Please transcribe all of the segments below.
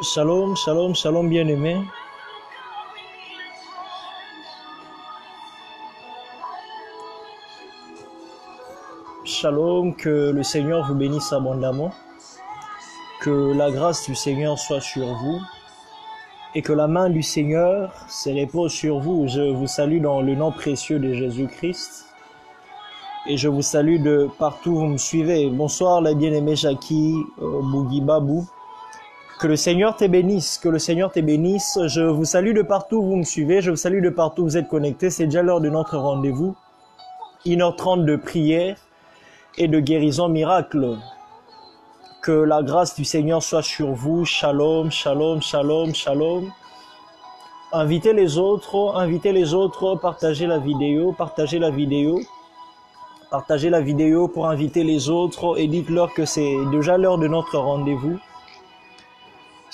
Shalom, shalom, shalom bien-aimé. Shalom, que le Seigneur vous bénisse abondamment, que la grâce du Seigneur soit sur vous et que la main du Seigneur se repose sur vous. Je vous salue dans le nom précieux de Jésus-Christ et je vous salue de partout où vous me suivez. Bonsoir les bien-aimés Jackie, Bougi Babou. Que le Seigneur te bénisse, que le Seigneur te bénisse. Je vous salue de partout où vous me suivez, je vous salue de partout où vous êtes connectés. C'est déjà l'heure de notre rendez-vous. 1h30 de prière et de guérison miracle. Que la grâce du Seigneur soit sur vous. Shalom, shalom, shalom, shalom. Invitez les autres, partagez la vidéo, partagez la vidéo. Partagez la vidéo pour inviter les autres et dites-leur que c'est déjà l'heure de notre rendez-vous.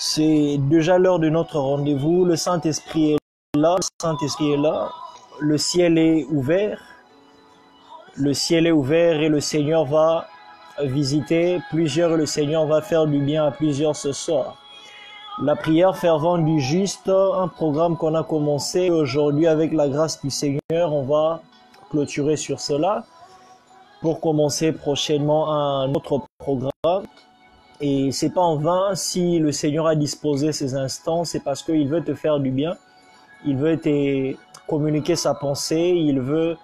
C'est déjà l'heure de notre rendez-vous. Le Saint-Esprit est là. Le Saint-Esprit est là. Le ciel est ouvert. Le ciel est ouvert et le Seigneur va visiter plusieurs. Le Seigneur va faire du bien à plusieurs ce soir. La prière fervente du juste, un programme qu'on a commencé aujourd'hui avec la grâce du Seigneur. On va clôturer sur cela pour commencer prochainement un autre programme. Et c'est pas en vain, si le Seigneur a disposé ces instants, c'est parce qu'il veut te faire du bien. Il veut te communiquer sa pensée, il veut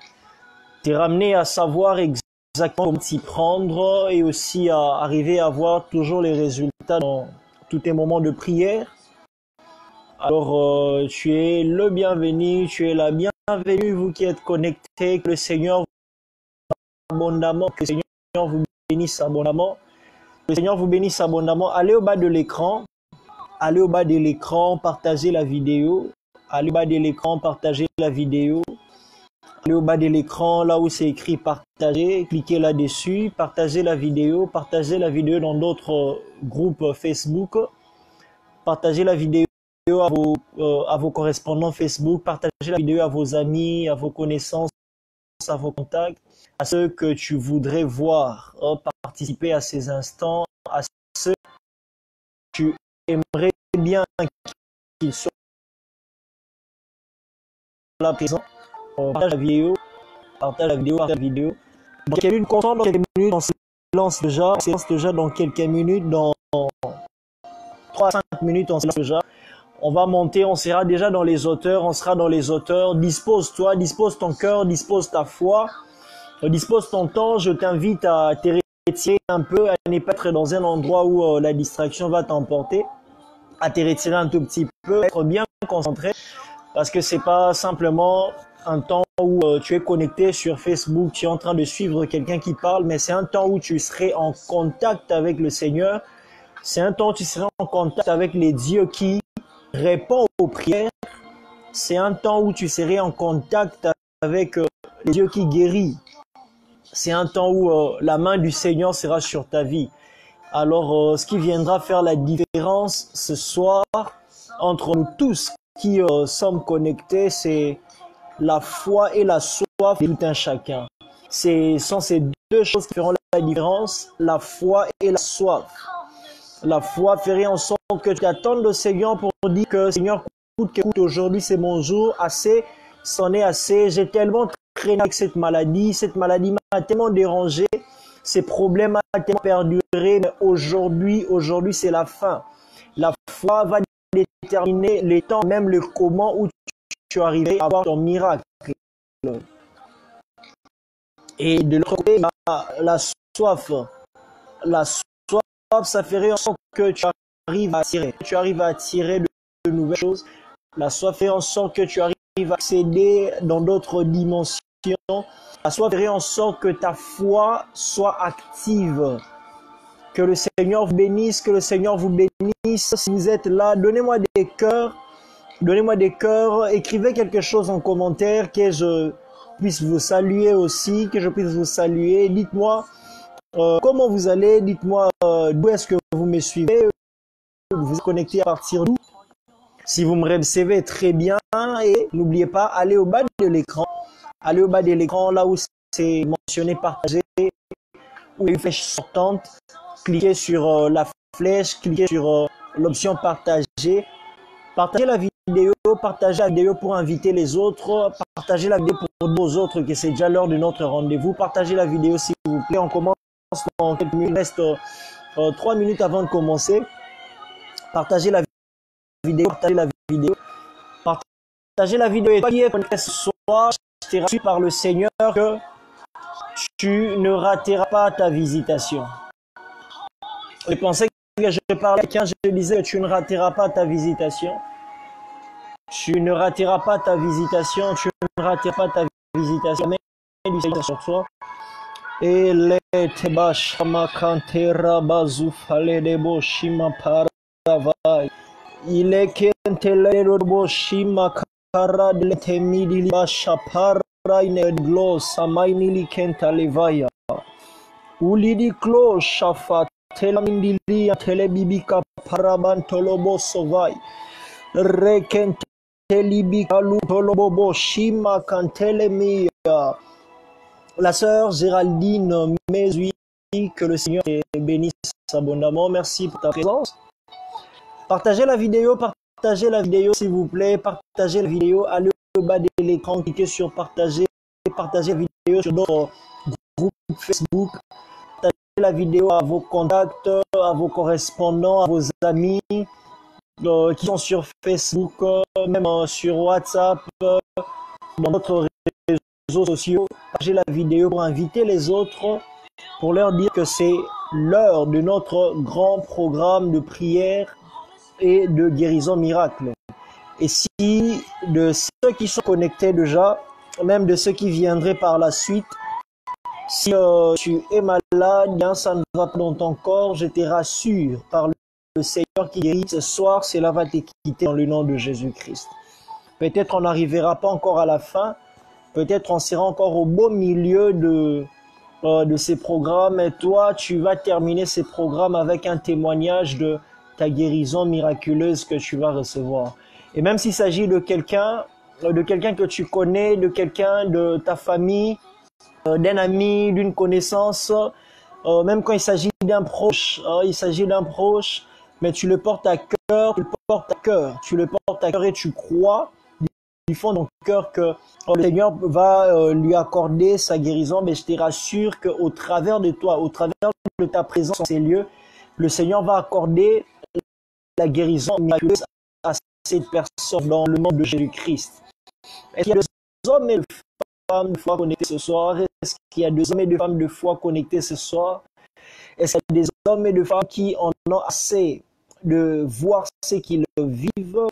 te ramener à savoir exactement comment t'y prendre et aussi à arriver à voir toujours les résultats dans tous tes moments de prière. Alors, tu es le bienvenu, tu es la bienvenue, vous qui êtes connectés, que le Seigneur vous abondamment, que le Seigneur vous bénisse abondamment. Le Seigneur vous bénisse abondamment. Allez au bas de l'écran. Allez au bas de l'écran, partagez la vidéo. Allez au bas de l'écran, partagez la vidéo. Allez au bas de l'écran, là où c'est écrit partager, cliquez là-dessus. Partagez la vidéo dans d'autres groupes Facebook. Partagez la vidéo à vos correspondants Facebook. Partagez la vidéo à vos amis, à vos connaissances, à vos contacts, à ceux que tu voudrais voir participer à ces instants, à ceux que tu aimerais bien qu'ils soient là présents. Partage la vidéo. Dans quelques minutes, on se lance déjà dans quelques minutes, dans 3 à 5 minutes, on se lance déjà. On va monter, on sera déjà dans les hauteurs, Dispose-toi, dispose ton cœur, dispose ta foi, dispose ton temps. Je t'invite à te retirer un peu, à ne pas être dans un endroit où la distraction va t'emporter, à te retirer un tout petit peu, être bien concentré, parce que c'est pas simplement un temps où tu es connecté sur Facebook, tu es en train de suivre quelqu'un qui parle, mais c'est un temps où tu serais en contact avec le Seigneur. C'est un temps où tu serais en contact avec les dieux qui répondent aux prières. C'est un temps où tu serais en contact avec les dieux qui guérissent. C'est un temps où la main du Seigneur sera sur ta vie. Alors, ce qui viendra faire la différence ce soir entre nous tous qui sommes connectés, c'est la foi et la soif de tout un chacun. Ce sont ces deux choses qui feront la différence, la foi et la soif. La foi ferait en sorte que tu attendes le Seigneur pour dire que Seigneur, écoute, aujourd'hui c'est mon jour, assez, c'en est assez, j'ai tellement traîné avec cette maladie m'a tellement dérangé, ces problèmes m'ont tellement perduré, mais aujourd'hui c'est la fin. La foi va déterminer les temps, même le comment où tu arriverais à avoir ton miracle. Et de l'autre côté, la soif, ça ferait en sorte que tu arrives à attirer de nouvelles choses. La soif ferait en sorte que tu arrives à accéder dans d'autres dimensions. La soif ferait en sorte que ta foi soit active. Que le Seigneur vous bénisse, que le Seigneur vous bénisse. Si vous êtes là, donnez-moi des cœurs. Écrivez quelque chose en commentaire, que je puisse vous saluer aussi, Dites-moi comment vous allez, dites-moi d'où est-ce que vous me suivez, vous êtes connecté à partir d'où. Si vous me recevez, très bien, et n'oubliez pas, allez au bas de l'écran, là où c'est mentionné partager, où il y a une flèche sortante, cliquez sur la flèche, cliquez sur l'option partager. Partagez la vidéo pour inviter les autres, partagez la vidéo pour dire aux autres que c'est déjà l'heure de notre rendez-vous. Partagez la vidéo s'il vous plaît. On commence dans quelques minutes, il reste 3 minutes avant de commencer. Partagez la vidéo, partagez la vidéo. Partagez la vidéo et toi qui es connecté ce soir, je t'ai reçu par le Seigneur que tu ne rateras pas ta visitation. Je pensais que je parlais à quelqu'un, je disais que tu ne rateras pas ta visitation. Tu ne rateras pas ta visitation, tu ne rateras pas ta visitation. Mais du Seigneur sur toi. Et les tebashama kantera bazufale de boshima paravai. Il est kentele de boshima kara de temidi bashapara in glos samainili kentalevaya. Ulidi klo shafat telamindili telebibika parabantolobo sovai. Rekentelibicalu tolobobo shima kantelemia. La sœur Géraldine Mézui, que le Seigneur te bénisse abondamment. Merci pour ta présence. Partagez la vidéo s'il vous plaît. Partagez la vidéo, allez au bas de l'écran, cliquez sur partager. Partagez la vidéo sur d'autres groupes Facebook. Partagez la vidéo à vos contacts, à vos correspondants, à vos amis qui sont sur Facebook, même sur WhatsApp, dans d'autres réseaux sociaux. Partagez la vidéo pour inviter les autres, pour leur dire que c'est l'heure de notre grand programme de prière et de guérison miracle. Et si de ceux qui sont connectés déjà, même de ceux qui viendraient par la suite, si tu es malade, bien ça ne va pas dans ton corps, je te rassure par le Seigneur qui guérit ce soir, cela va te quitter dans le nom de Jésus-Christ. Peut-être on n'arrivera pas encore à la fin, peut-être on sera encore au beau milieu de ces programmes, et toi, tu vas terminer ces programmes avec un témoignage de ta guérison miraculeuse que tu vas recevoir. Et même s'il s'agit de quelqu'un que tu connais, de quelqu'un de ta famille, d'un ami, d'une connaissance, même quand il s'agit d'un proche, mais tu le portes à cœur, tu le portes à cœur et tu crois du fond de ton cœur que le Seigneur va lui accorder sa guérison. Mais je te rassure qu'au travers de toi, au travers de ta présence dans ces lieux, le Seigneur va accorder la guérison miraculeuse à cette personne dans le nom de Jésus-Christ. Est-ce qu'il y a des hommes et des femmes de foi connectés ce soir? Est-ce qu'il y a des hommes et des femmes de foi connectés ce soir? Est-ce qu'il y a des hommes et des femmes qui en ont assez de voir ce qu'ils vivent,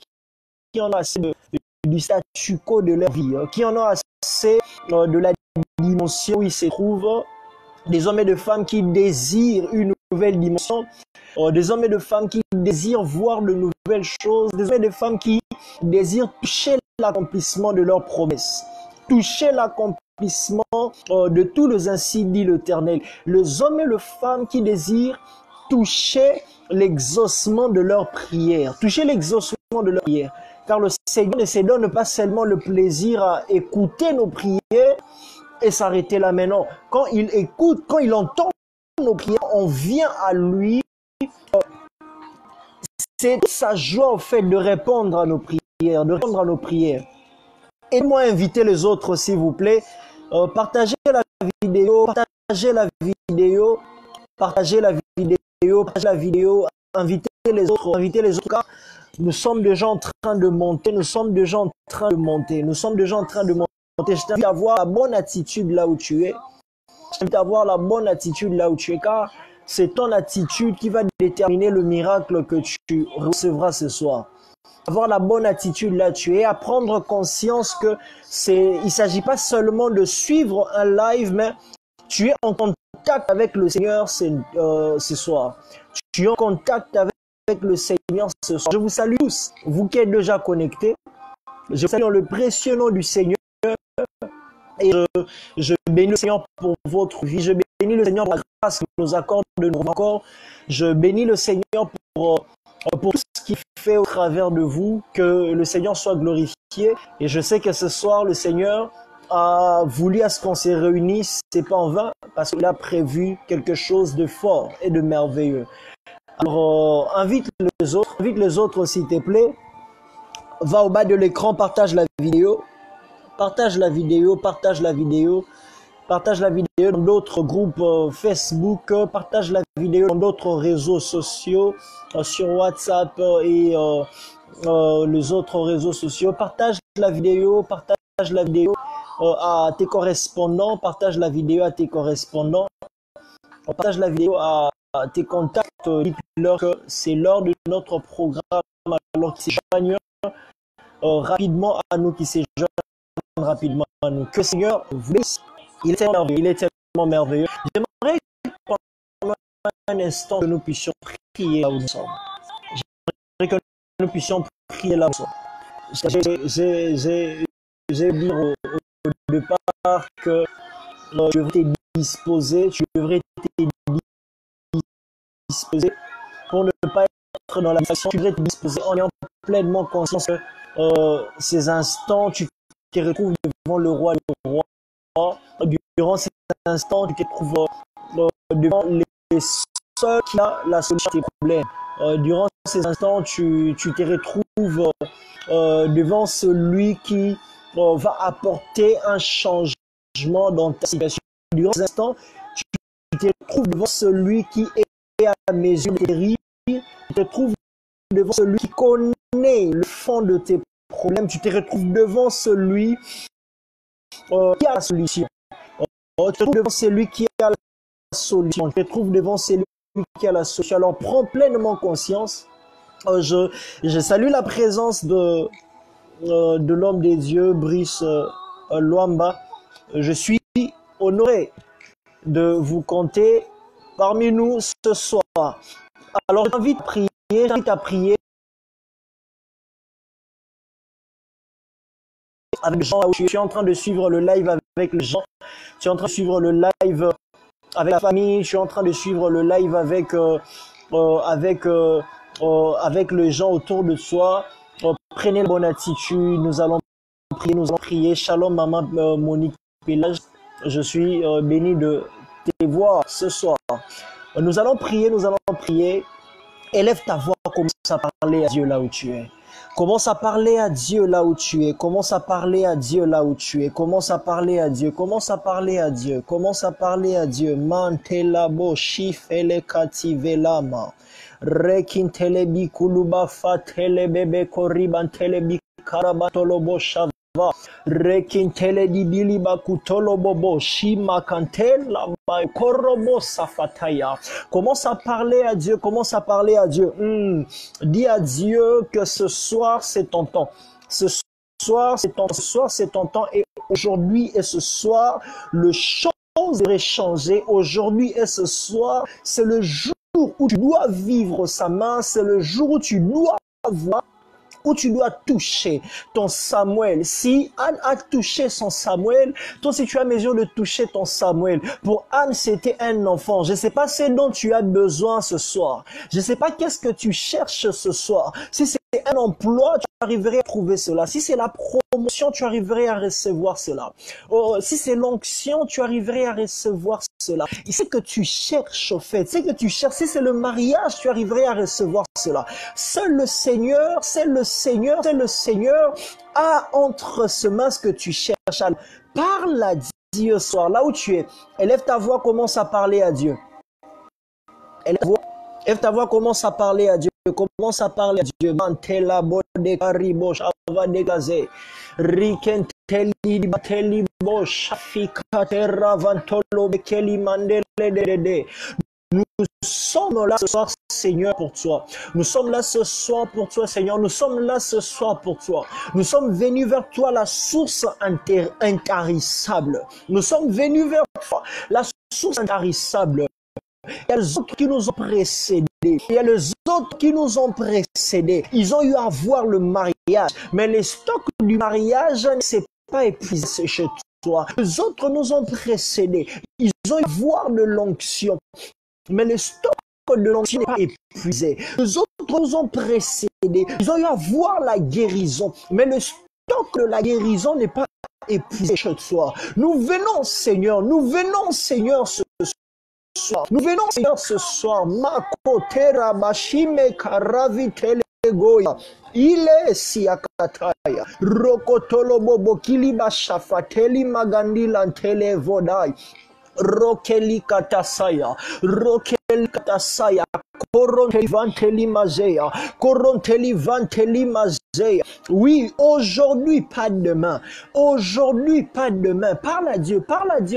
qui en ont assez du statu quo de leur vie, qui en ont assez de la dimension où ils se trouvent, des hommes et des femmes qui désirent une nouvelle dimension, des hommes et des femmes qui désirent voir de nouvelles choses, des hommes et des femmes qui désirent toucher l'accomplissement de leurs promesses, toucher l'accomplissement de tous les ainsi dit l'Éternel. Les hommes et les femmes qui désirent toucher l'exaucement de leurs prières, toucher l'exaucement de leurs prières. Car le Seigneur ne se donne pas seulement le plaisir à écouter nos prières et s'arrêter là maintenant. Quand il écoute, quand il entend nos prières, on vient à lui. C'est sa joie au fait de répondre à nos prières, Aidez-moi à inviter les autres, s'il vous plaît. Partagez la vidéo, invitez les autres, car nous sommes déjà en train de monter, Je t'invite à avoir la bonne attitude là où tu es. Car c'est ton attitude qui va déterminer le miracle que tu recevras ce soir. Avoir la bonne attitude là où tu es, à prendre conscience que il ne s'agit pas seulement de suivre un live, mais tu es en contact avec le Seigneur ce soir. Tu es en contact avec le Seigneur ce soir. Je vous salue tous, vous qui êtes déjà connectés. Je vous salue dans le précieux nom du Seigneur. Et je bénis le Seigneur pour votre vie. Je bénis le Seigneur pour la grâce qu'il nous accorde de nous encore. Je bénis le Seigneur pour tout ce qu'il fait au travers de vous. Que le Seigneur soit glorifié. Et je sais que ce soir, le Seigneur a voulu à ce qu'on se réunisse. C'est pas en vain, parce qu'il a prévu quelque chose de fort et de merveilleux. Alors, invite les autres s'il te plaît. Va au bas de l'écran, partage la vidéo. Partage la vidéo, partage la vidéo. Partage la vidéo dans d'autres groupes Facebook, partage la vidéo dans d'autres réseaux sociaux, sur WhatsApp et les autres réseaux sociaux. Partage la vidéo à tes correspondants, partage la vidéo à tes correspondants, partage la vidéo à tes contacts, dites-leur que c'est l'heure de notre programme, alors qu'ils se joignent rapidement à nous, rapidement à nous. Que le Seigneur vous laisse. Il est tellement merveilleux. J'aimerais pendant un instant que nous puissions prier là où nous sommes. J'aimerais que nous puissions prier là où nous sommes. J'ai dit au départ que tu devrais te disposer, pour ne pas être dans la façon, tu devrais te disposer en ayant pleinement conscience que ces instants, tu te retrouves devant le roi. Durant ces instants, tu te trouves devant les seuls qui ont la solution à tes problèmes. Durant ces instants, tu te retrouves devant celui qui va apporter un changement dans ta situation. Durant ces instants, tu te trouves devant celui qui est à mes yeux terrible. Tu te trouves devant celui qui connaît le fond de tes problèmes. Tu te retrouves devant celui qui a la solution. Tu te trouves devant celui qui a la solution. Tu te trouves devant celui qui a la solution. Alors prends pleinement conscience. Je salue la présence de l'homme des dieux, Brice Luamba. Je suis honoré de vous compter parmi nous ce soir. Alors j'invite à prier avec les gens. Je suis en train de suivre le live avec les gens. Je suis en train de suivre le live avec la famille. Je suis en train de suivre le live avec les gens autour de soi. Prenez la bonne attitude. Nous allons prier. Shalom, maman Monique Pélage. Je suis béni de te voir ce soir. Nous allons prier. Élève ta voix, commence à parler à Dieu là où tu es. Commence à parler à Dieu là où tu es. Commence à parler à Dieu là où tu es. Commence à parler à Dieu. Commence à parler à Dieu. Commence à parler à Dieu. Mantelabo shifele kativelama. Rekintelebi kuluba fatelebebe koribantelebi karabatolobo shava. Rekintele di biliba kutolobobo shima kantela ba korobo safataya. Commence à parler à Dieu, commence à parler à Dieu. Dis à Dieu que ce soir c'est ton temps. Ce soir c'est ton temps et aujourd'hui et ce soir le chose devrait changer. Aujourd'hui et ce soir c'est le jour où tu dois vivre sa main, c'est le jour où tu dois voir, où tu dois toucher ton Samuel. Si Anne a touché son Samuel, toi si tu as mesure de toucher ton Samuel. Pour Anne, c'était un enfant. Je ne sais pas ce dont tu as besoin ce soir. Je ne sais pas qu'est-ce que tu cherches ce soir. Si c'est un emploi, tu arriverais à trouver cela. Si c'est la promotion, tu arriverais à recevoir cela. Si c'est l'onction, tu arriverais à recevoir cela. Et c'est que tu cherches au fait. C'est que tu cherches. Si c'est le mariage, tu arriverais à recevoir cela. Seul le Seigneur a entre ses mains ce que tu cherches. Alors, parle à Dieu ce soir, là où tu es. Élève ta voix, commence à parler à Dieu. Élève ta voix, commence à parler à Dieu. Commence à parler à Dieu. Mantela bode karibo shava degaze. Rikenteli bateli bo shafika terra vantolo bekeli mandele de. Nous sommes là ce soir, Seigneur, pour toi. Nous sommes là ce soir pour toi, Seigneur. Nous sommes là ce soir pour toi. Nous sommes venus vers toi, la source intarissable. Nous sommes venus vers toi, la source intarissable. Il y a les autres qui nous ont précédés. Il y a les autres qui nous ont précédés. Ils ont eu à voir le mariage. Mais les stocks du mariage ne s'est pas épuisé chez toi. Les autres nous ont précédés. Ils ont eu à voir de l'onction. Mais le stock de l'onction n'est pas épuisé. Les autres nous ont précédés. Ils ont eu à voir la guérison. Mais le stock de la guérison n'est pas épuisé chez toi. Nous venons, Seigneur, ce soir. Nous venons, Seigneur, ce soir. Makotera Bashime Karavitele Goya. Il est siakataya. Rokotolo bobo kiliba shafateli magandi lantele vodai. Rokeli katasaya, koronteli vanteli mazea, koronteli vanteli mazea. Oui, aujourd'hui, pas demain. Aujourd'hui, pas demain. Parle à Dieu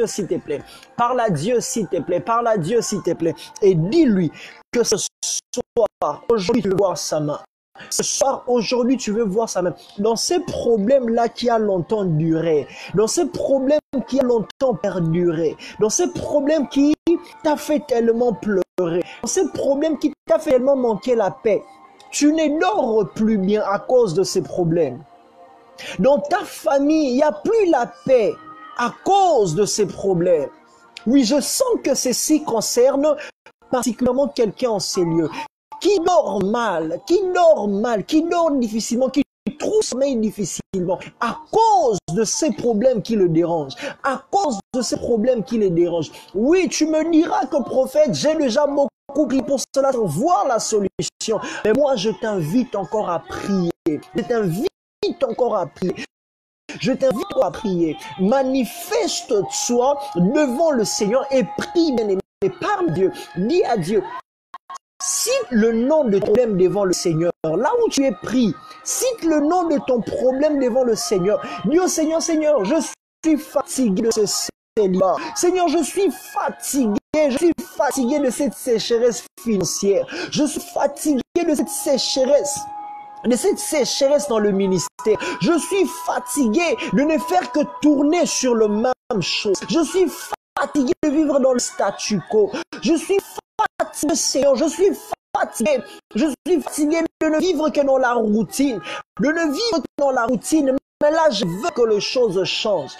s'il te plaît. Parle à Dieu s'il te plaît. Parle à Dieu s'il te plaît. Et dis-lui que ce soir, aujourd'hui, tu veux voir sa main. Ce soir, aujourd'hui, tu veux voir ça même. Dans ces problèmes-là qui a longtemps duré, dans ces problèmes qui a longtemps perduré, dans ces problèmes qui t'a fait tellement pleurer, dans ces problèmes qui t'a fait tellement manquer la paix, tu ne dors plus bien à cause de ces problèmes. Dans ta famille, il n'y a plus la paix à cause de ces problèmes. Oui, je sens que ceci concerne particulièrement quelqu'un en ces lieux. Qui dort mal, qui dort difficilement, qui trouve sommeil difficilement, à cause de ces problèmes qui le dérangent, à cause de ces problèmes qui le dérangent. Oui, tu me diras que prophète, j'ai déjà beaucoup prié pour cela, pour voir la solution. Mais moi, je t'invite encore à prier. Je t'invite encore à prier. Je t'invite à prier. Manifeste-toi devant le Seigneur et prie, bien-aimé. Parle Dieu, dis à Dieu. Cite le nom de ton problème devant le Seigneur. Là où tu es pris, cite le nom de ton problème devant le Seigneur. Dis au Seigneur, Seigneur, je suis fatigué de ce célibat. Seigneur, je suis fatigué de cette sécheresse financière. Je suis fatigué de cette sécheresse dans le ministère. Je suis fatigué de ne faire que tourner sur le même chose. Je suis fatigué de vivre dans le statu quo. Je suis fatigué, Seigneur, je suis fatigué de ne vivre que dans la routine, mais là je veux que les choses changent.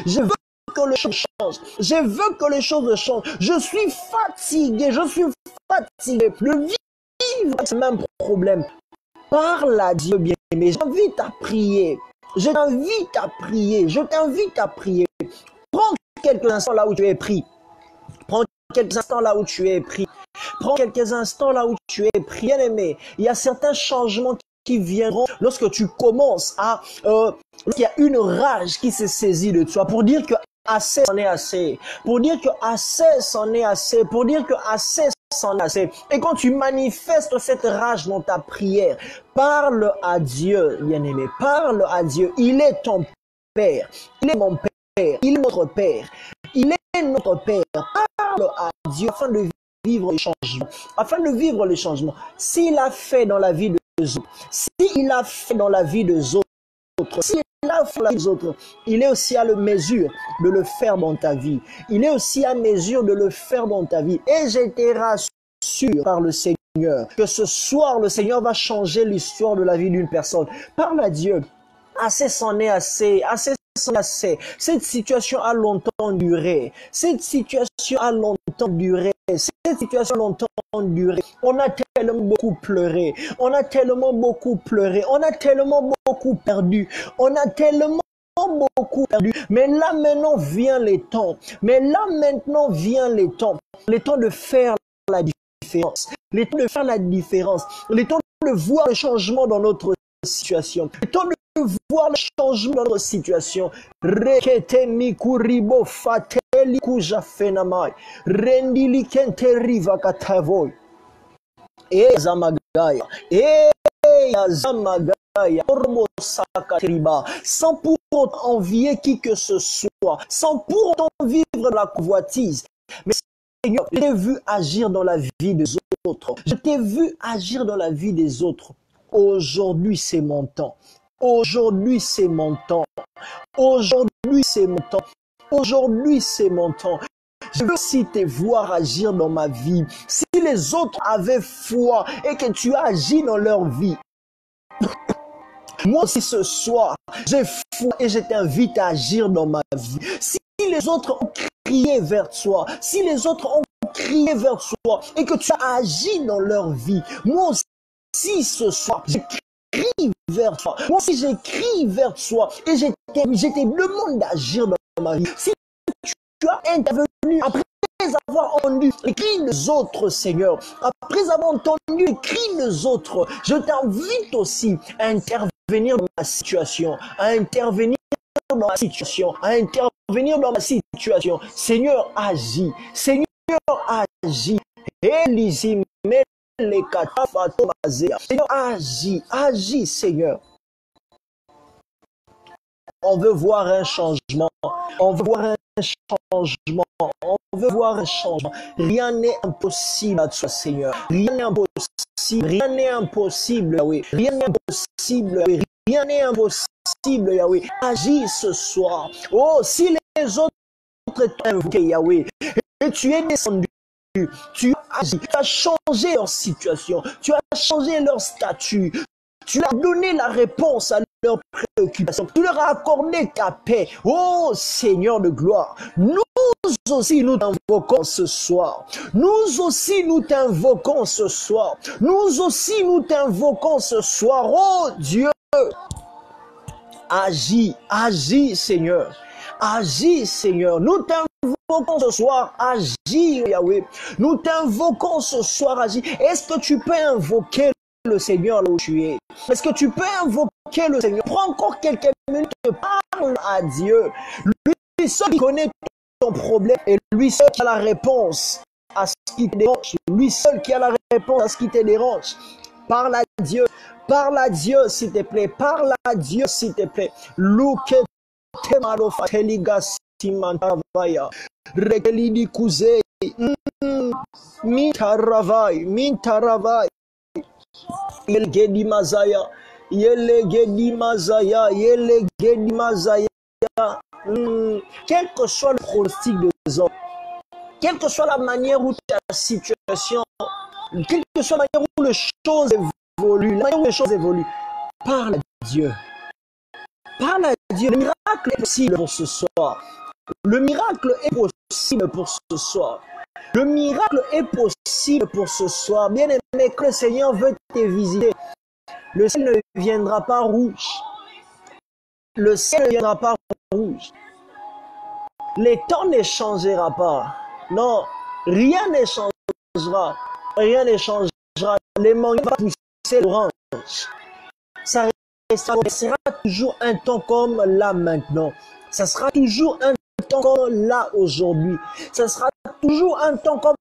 Je veux que les choses changent. Je suis fatigué de vivre ce même problème. Parle à Dieu, bien-aimé, je t'invite à prier. Prends quelques instants là où tu es pris. Prends quelques instants là où tu es pris. Bien aimé. Il y a certains changements qui viendront lorsque tu commences à... lorsqu'il y a une rage qui se saisit de toi pour dire que assez c'en est assez. Et quand tu manifestes cette rage dans ta prière, parle à Dieu, bien aimé. Parle à Dieu. Il est ton Père. Il est mon Père. Il est notre Père. Il est notre Père. Parle à Dieu afin de vivre les changements. S'il a fait dans la vie des autres, s'il a fait dans la vie des autres, il est aussi à la mesure de le faire dans ta vie. Et je te rassure par le Seigneur que ce soir, le Seigneur va changer l'histoire de la vie d'une personne. Parle à Dieu. Assez c'en est assez. Cette situation a longtemps duré. On a tellement beaucoup pleuré. On a tellement beaucoup perdu. Mais là maintenant vient les temps. Les temps de faire la différence. Les temps de voir le changement dans notre situation. Les temps de voir le changement dans notre situation. Rekete mikuribo fateli kujafenamai. Rendili kenteriva katavoy. Zamagaya. Sans pour autant envier qui que ce soit, sans pour autant vivre la convoitise. Mais Seigneur, je t'ai vu agir dans la vie des autres. Aujourd'hui, c'est mon temps. Aujourd'hui, c'est mon temps. Je veux aussi te voir agir dans ma vie. Si les autres avaient foi et que tu as agi dans leur vie, moi aussi ce soir, j'ai foi et je t'invite à agir dans ma vie. Si les autres ont crié vers toi, et que tu as agi dans leur vie, moi aussi ce soir, j'écris vers toi. Et je te demande d'agir dans ma vie. Si as intervenu, après avoir entendu les cris des autres, Seigneur, après avoir entendu les cris des autres, je t'invite aussi à intervenir dans ma situation, à intervenir dans ma situation, à intervenir dans ma situation. Seigneur, agis. Seigneur, agis. Seigneur, agis. Agis, Seigneur. On veut voir un changement. On veut voir un changement. On veut voir un changement. Rien n'est impossible à toi, Seigneur. Rien n'est impossible. Rien n'est impossible, Yahweh. Rien n'est impossible, Yahweh. Rien n'est impossible, Yahweh. Agis ce soir. Oh, si les autres t'ont invoqué, Yahweh, et tu es descendu, tu as changé leur situation, tu as changé leur statut, tu leur as donné la réponse à leurs préoccupations, tu leur as accordé ta paix. Oh Seigneur de gloire, nous aussi nous t'invoquons ce soir. Nous aussi nous t'invoquons ce soir. Nous aussi nous t'invoquons ce soir. Oh Dieu, agis, agis Seigneur. Agis Seigneur. Nous t'invoquons ce soir. Agis Yahweh. Nous t'invoquons ce soir. Agis. Est-ce que tu peux invoquer le Seigneur là où tu es? Est-ce que tu peux invoquer le Seigneur? Prends encore quelques minutes, parle à Dieu. Lui seul qui connaît ton problème et lui seul qui a la réponse à ce qui te dérange. Lui seul qui a la réponse à ce qui te dérange. Parle à Dieu. Parle à Dieu s'il te plaît. Parle à Dieu s'il te plaît. Look Temaro Teligas Timantavaya Regelidi Kuze Mintaravai Mintaravai Yelgedi Mazaya Yelegedi Mazaya Yelegedi Mazaya. Quel que soit le pronostic des hommes, quelle que soit la manière où ta situation, quelle que soit la manière où les choses évoluent, la manière où les choses évoluent, parle à Dieu. Parle à Dieu. Le miracle est possible pour ce soir. Le miracle est possible pour ce soir. Le miracle est possible pour ce soir. Bien aimé, que le Seigneur veut te visiter, le ciel ne viendra pas rouge. Le ciel ne viendra pas rouge. Les temps ne changera pas. Non, rien ne changera. Rien ne changera. Les mangues vont pousser l'orange. Ça sera toujours un temps comme là maintenant. Ça sera toujours un temps comme là aujourd'hui. Ça sera toujours un temps comme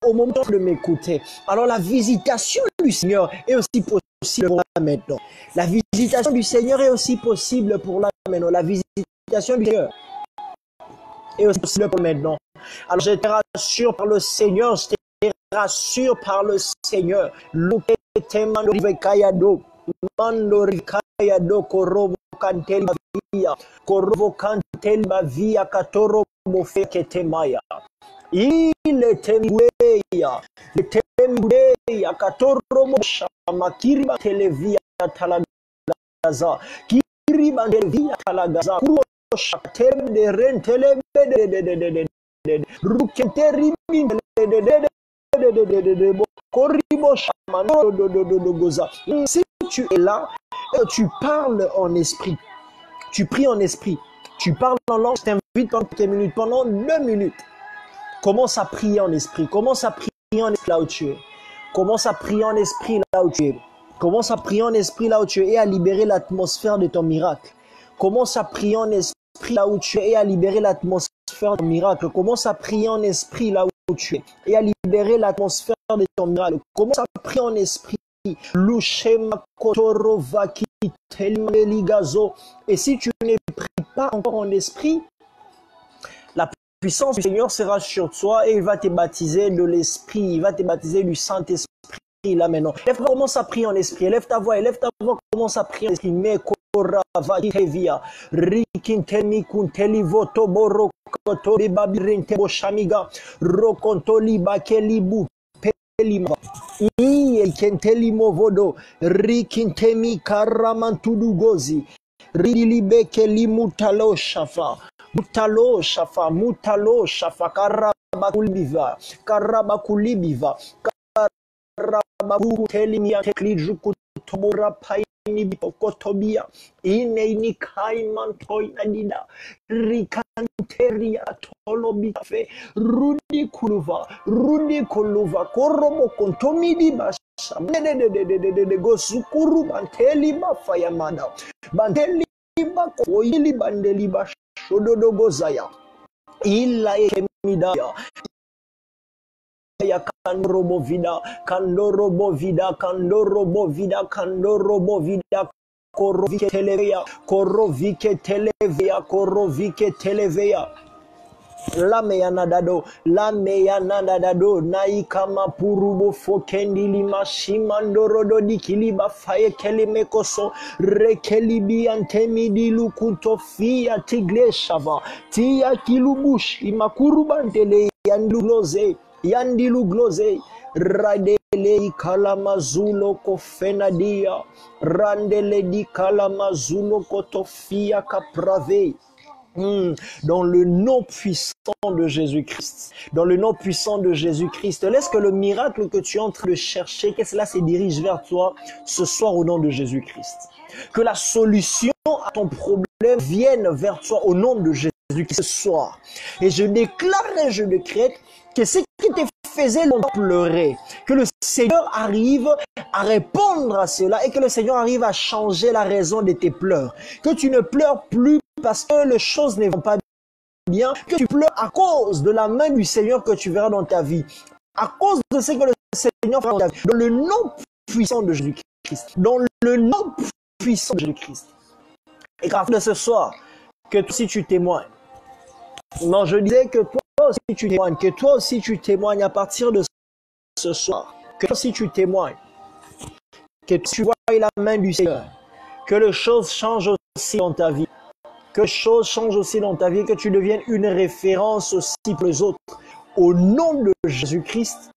au moment de m'écouter. Alors la visitation du Seigneur est aussi possible pour là maintenant. La visitation du Seigneur est aussi possible pour là maintenant. La visitation du Seigneur est aussi possible pour maintenant. Alors je te rassure par le Seigneur, je te rassure par le Seigneur. Mandorikayado korobo kanteli bavia korobo kanteli bavia katoro mofeke temaya ile temweya katoro moshama kiriba televia talagaza kiriba televia talagaza kurosha temde rentele de rukenteri de koribo shamano de goza. Si tu es là, tu parles en esprit, tu pries en esprit, tu parles en langue, je t'invite pendant quelques minutes, pendant 2 minutes, commence à prier en esprit, commence à prier en esprit là où tu es, commence à prier en esprit là où tu es, commence à prier en esprit là où tu es et à libérer l'atmosphère de ton miracle, commence à prier en esprit là où tu es et à libérer l'atmosphère de ton miracle, commence à prier en esprit là où tu es et à libérer l'atmosphère de ton miracle, commence à prier en esprit. Et si tu ne pries pas encore en esprit, la puissance du Seigneur sera sur toi et il va te baptiser de l'esprit, il va te baptiser du Saint-Esprit là maintenant. Lève-toi, commence à prier en esprit, élève ta voix, commence à prier en esprit. Mais Koravakitevia, Rikintemi Kunteli Voto Borokoto Babirinte Boshamiga, Rokontoli Bakelibu. Kenteli vodo rikintemi karamantudu gozi rilibeke limutalo shafa mutalo shafa karabakulibiva karabakulimia teklijuku tomora pai ni bikotobia ine ni kaiman toina dida rikanteria tolo bife rudi kuluva korobo kontomidi basha de gosukuru banteli bafaya mada banteli bakoili bandeli bashododo gozaya ila ekemidaya ya kandorobo vida korovike televea la meyanadado naikama purubo fokendi lima shimandorodo dikiliba faye kelimekoso rekelibi antemidi lukutofia tigleshava tia kilubush imakurubantele yandilu gloze radele kalamazulo kofenadia randele di kalamazulo kotofia kaprave. Dans le nom puissant de Jésus-Christ. Dans le nom puissant de Jésus-Christ. Laisse que le miracle que tu es en train de chercher, que cela se dirige vers toi ce soir au nom de Jésus-Christ. Que la solution à ton problème vienne vers toi au nom de Jésus-Christ ce soir. Et je déclare et je décrète que ce qui te faisait longtemps pleurer, que le Seigneur arrive à répondre à cela et que le Seigneur arrive à changer la raison de tes pleurs. Que tu ne pleures plus parce que les choses ne vont pas bien, que tu pleures à cause de la main du Seigneur que tu verras dans ta vie, à cause de ce que le Seigneur fera dans ta vie, dans le nom puissant de Jésus-Christ, dans le nom puissant de Jésus-Christ. Et grâce de ce soir, que toi aussi tu témoignes. Non, je disais que toi aussi tu témoignes, que toi aussi tu témoignes à partir de ce soir, que toi aussi tu témoignes, que tu vois la main du Seigneur, que les choses changent aussi dans ta vie. Que les choses changent aussi dans ta vie, que tu deviennes une référence aussi pour les autres. Au nom de Jésus-Christ,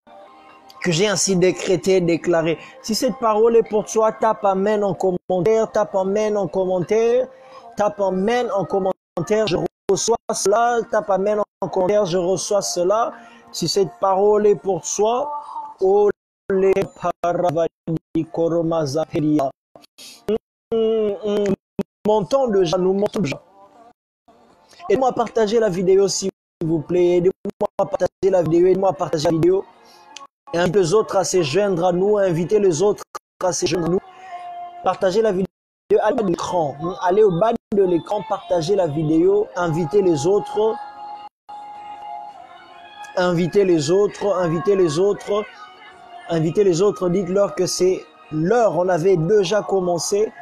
que j'ai ainsi décrété, déclaré. Si cette parole est pour toi, tape Amen en commentaire, tape Amen en commentaire, tape Amen en commentaire, je reçois cela, tape Amen en commentaire, je reçois cela. Si cette parole est pour toi, oh les paravadi koromazaperia. Montons déjà, nous montons déjà. Aidez-moi à partager la vidéo s'il vous plaît. Aidez-moi à partager la vidéo. Aidez-moi à partager la vidéo. Et invitez les autres à se joindre à nous. Invitez les autres à se joindre à nous. Partagez la vidéo. Allez à l'écran. Allez au bas de l'écran. Partagez la vidéo. Invitez les autres. Invitez les autres. Invitez les autres. Invitez les autres. Dites-leur que c'est l'heure. On avait déjà commencé.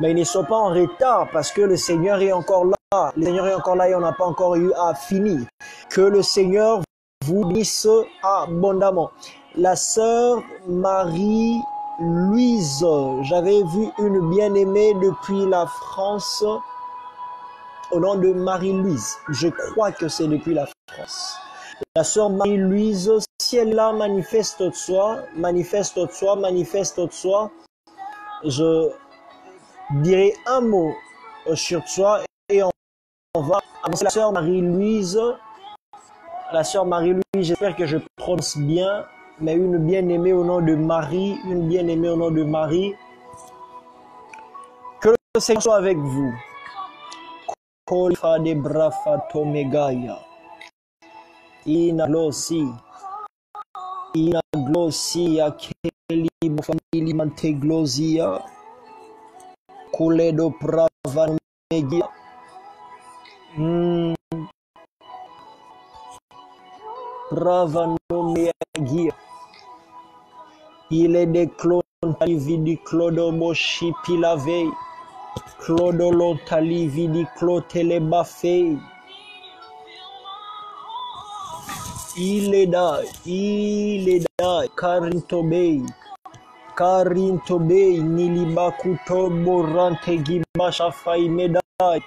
Mais ils ne sont pas en retard parce que le Seigneur est encore là. Le Seigneur est encore là et on n'a pas encore eu à finir. Que le Seigneur vous bénisse abondamment. La sœur Marie-Louise, j'avais vu une bien-aimée depuis la France au nom de Marie-Louise. Je crois que c'est depuis la France. La sœur Marie-Louise, si elle est là, manifeste-toi, manifeste-toi, manifeste-toi. Je dirai un mot sur toi et on va annoncer la sœur Marie-Louise. La sœur Marie-Louise, j'espère que je prononce bien, mais une bien-aimée au nom de Marie, une bien-aimée au nom de Marie. Que le Seigneur soit avec vous. Kolfa de brafa tomegaya. Ina glosi. Ina glosi ya keli famili mante glosia. Kuledo prava megia. Prava megia. Il est des clones vidi clodo moshi pilave. Clodo lotali vidi clotele bafé. Il est là, Karintobei. Karintobei, Nilibakuto, Borante, Gibashafai, Medai.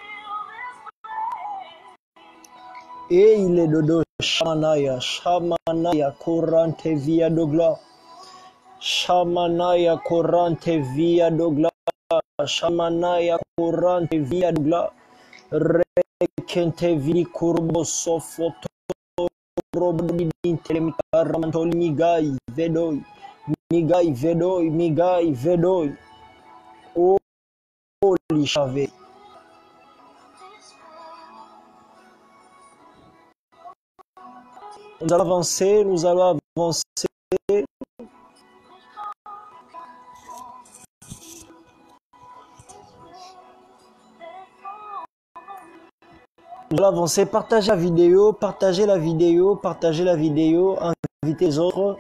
Et il est dodo, Shamanaya, Korante, via Dogla. Shamanaya, Korante, via Dogla. Shamanaya, Korante, via Dogla. Rekente, vidi, Kurbo, Sofoto. Migai vedoi. Oh Lichave. Nous allons avancer, nous allons avancer. Nous allons avancer, partagez la vidéo, partagez la vidéo, partagez la vidéo, invitez les autres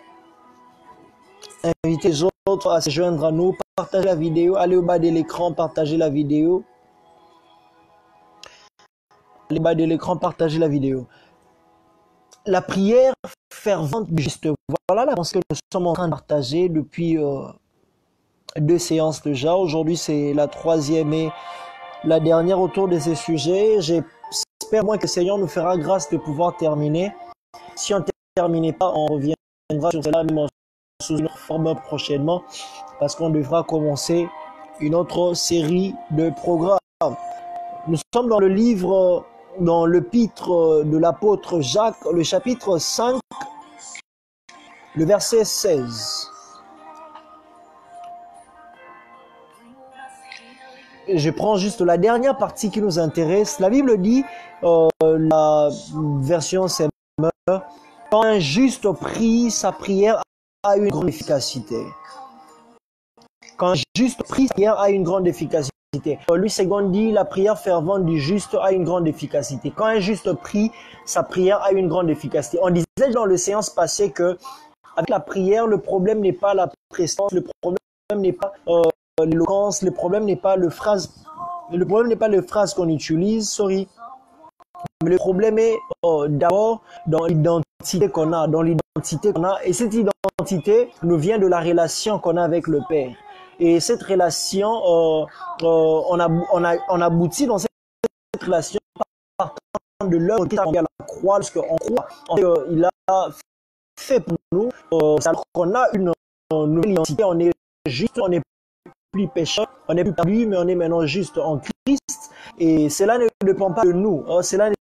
à se joindre à nous, partagez la vidéo, allez au bas de l'écran, partagez la vidéo. Allez au bas de l'écran, partagez la vidéo. La prière fervente du juste. Voilà la pensée que nous sommes en train de partager depuis 2 séances déjà. Aujourd'hui, c'est la 3e et la dernière autour de ces sujets. J'espère moins que le Seigneur nous fera grâce de pouvoir terminer. Si on ne termine pas, on reviendra sur cela même sous une autre forme prochainement parce qu'on devra commencer une autre série de programmes. Nous sommes dans le livre, dans l'épître de l'apôtre Jacques, le chapitre 5, le verset 16. Je prends juste la dernière partie qui nous intéresse. La Bible dit, la version c'est quand un juste prie, sa prière a une grande efficacité. Quand un juste prie, sa prière a une grande efficacité. Louis II dit, la prière fervente du juste a une grande efficacité. Quand un juste prie, sa prière a une grande efficacité. On disait dans le séance passée que avec la prière, le problème n'est pas la prestance, le problème n'est pas l'éloquence, le problème n'est pas le phrase qu'on utilise, mais le problème est d'abord dans l'identité qu'on a, et cette identité nous vient de la relation qu'on a avec le Père. Et cette relation, on aboutit dans cette relation partant de l'œuvre qui a à la croix, parce qu'on croit qu'il a fait pour nous, alors qu'on a une nouvelle identité, on est juste, on n'est plus pécheur, on n'est plus perdu, mais on est maintenant juste en Christ. Et cela ne dépend pas de nous, cela ne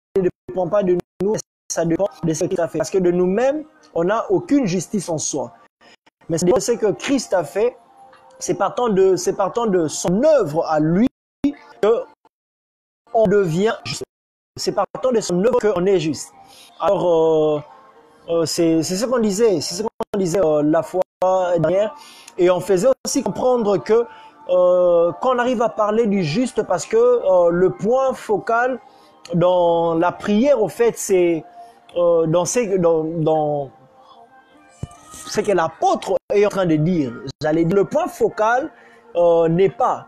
dépend pas de nous, ça dépend de ce qu'il a fait. Parce que de nous-mêmes, on n'a aucune justice en soi. Mais c'est ce que Christ a fait, c'est partant de son œuvre à lui que on devient juste. C'est partant de son œuvre qu'on est juste. Alors, c'est ce qu'on disait, la fois dernière, et on faisait aussi comprendre que quand on arrive à parler du juste, parce que le point focal dans la prière, au fait, c'est dans ce que l'apôtre est en train de dire. J'allais dire, le point focal n'est pas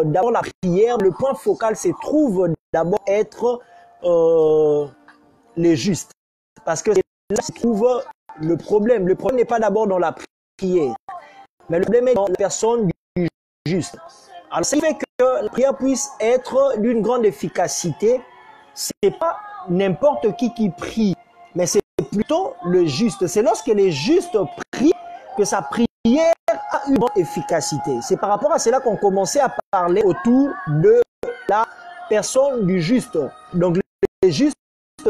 d'abord la prière, le point focal se trouve d'abord être les justes. Parce que là se trouve le problème. Le problème n'est pas d'abord dans la prière, mais le problème est dans la personne du juste. Alors, ce qui fait que la prière puisse être d'une grande efficacité, c'est pas n'importe qui prie, mais c'est plutôt le juste. C'est lorsque les justes prient que sa prière a une grande efficacité. C'est par rapport à cela qu'on commençait à parler autour de la personne du juste. Donc, le juste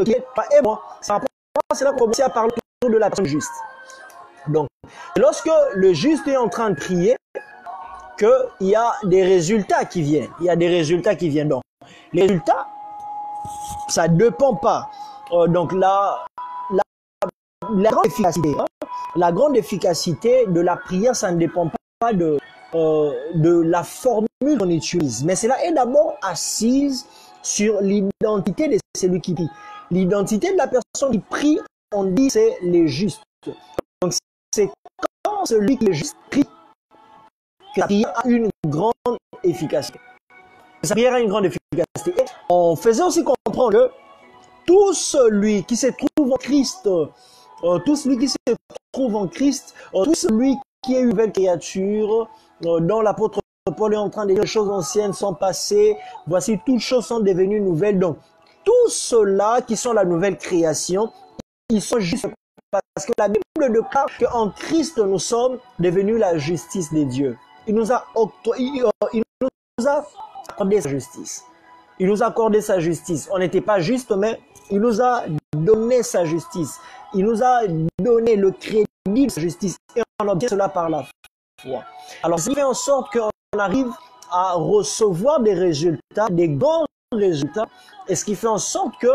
qui est pas et moi, c'est par rapport à cela qu'on commençait à parler autour de la personne juste. Donc, lorsque le juste est en train de prier, qu'il y a des résultats qui viennent. Donc, les résultats, ça ne dépend pas. Donc, la grande efficacité, la grande efficacité de la prière, ça ne dépend pas de la formule qu'on utilise. Mais cela est d'abord assise sur l'identité de celui qui prie. L'identité de la personne qui prie, on dit c'est les justes. Donc, c'est quand celui qui est juste prie que la prière a une grande efficacité. Sa prière a une grande efficacité. Et on faisait aussi comprendre que tout celui qui se trouve en Christ, tout celui qui est une nouvelle créature, dont l'apôtre Paul est en train de dire les choses anciennes sont passées, voici toutes choses sont devenues nouvelles. Donc, tous ceux-là qui sont la nouvelle création, ils sont justes parce que la Bible déclare qu'en Christ nous sommes devenus la justice des dieux. Il nous a accordé sa justice. Il nous a accordé sa justice. On n'était pas juste, mais il nous a donné sa justice. Il nous a donné le crédit de sa justice. Et on obtient cela par la foi. Alors, ça fait en sorte qu'on arrive à recevoir des résultats, des grands résultats, et ce qui fait en sorte que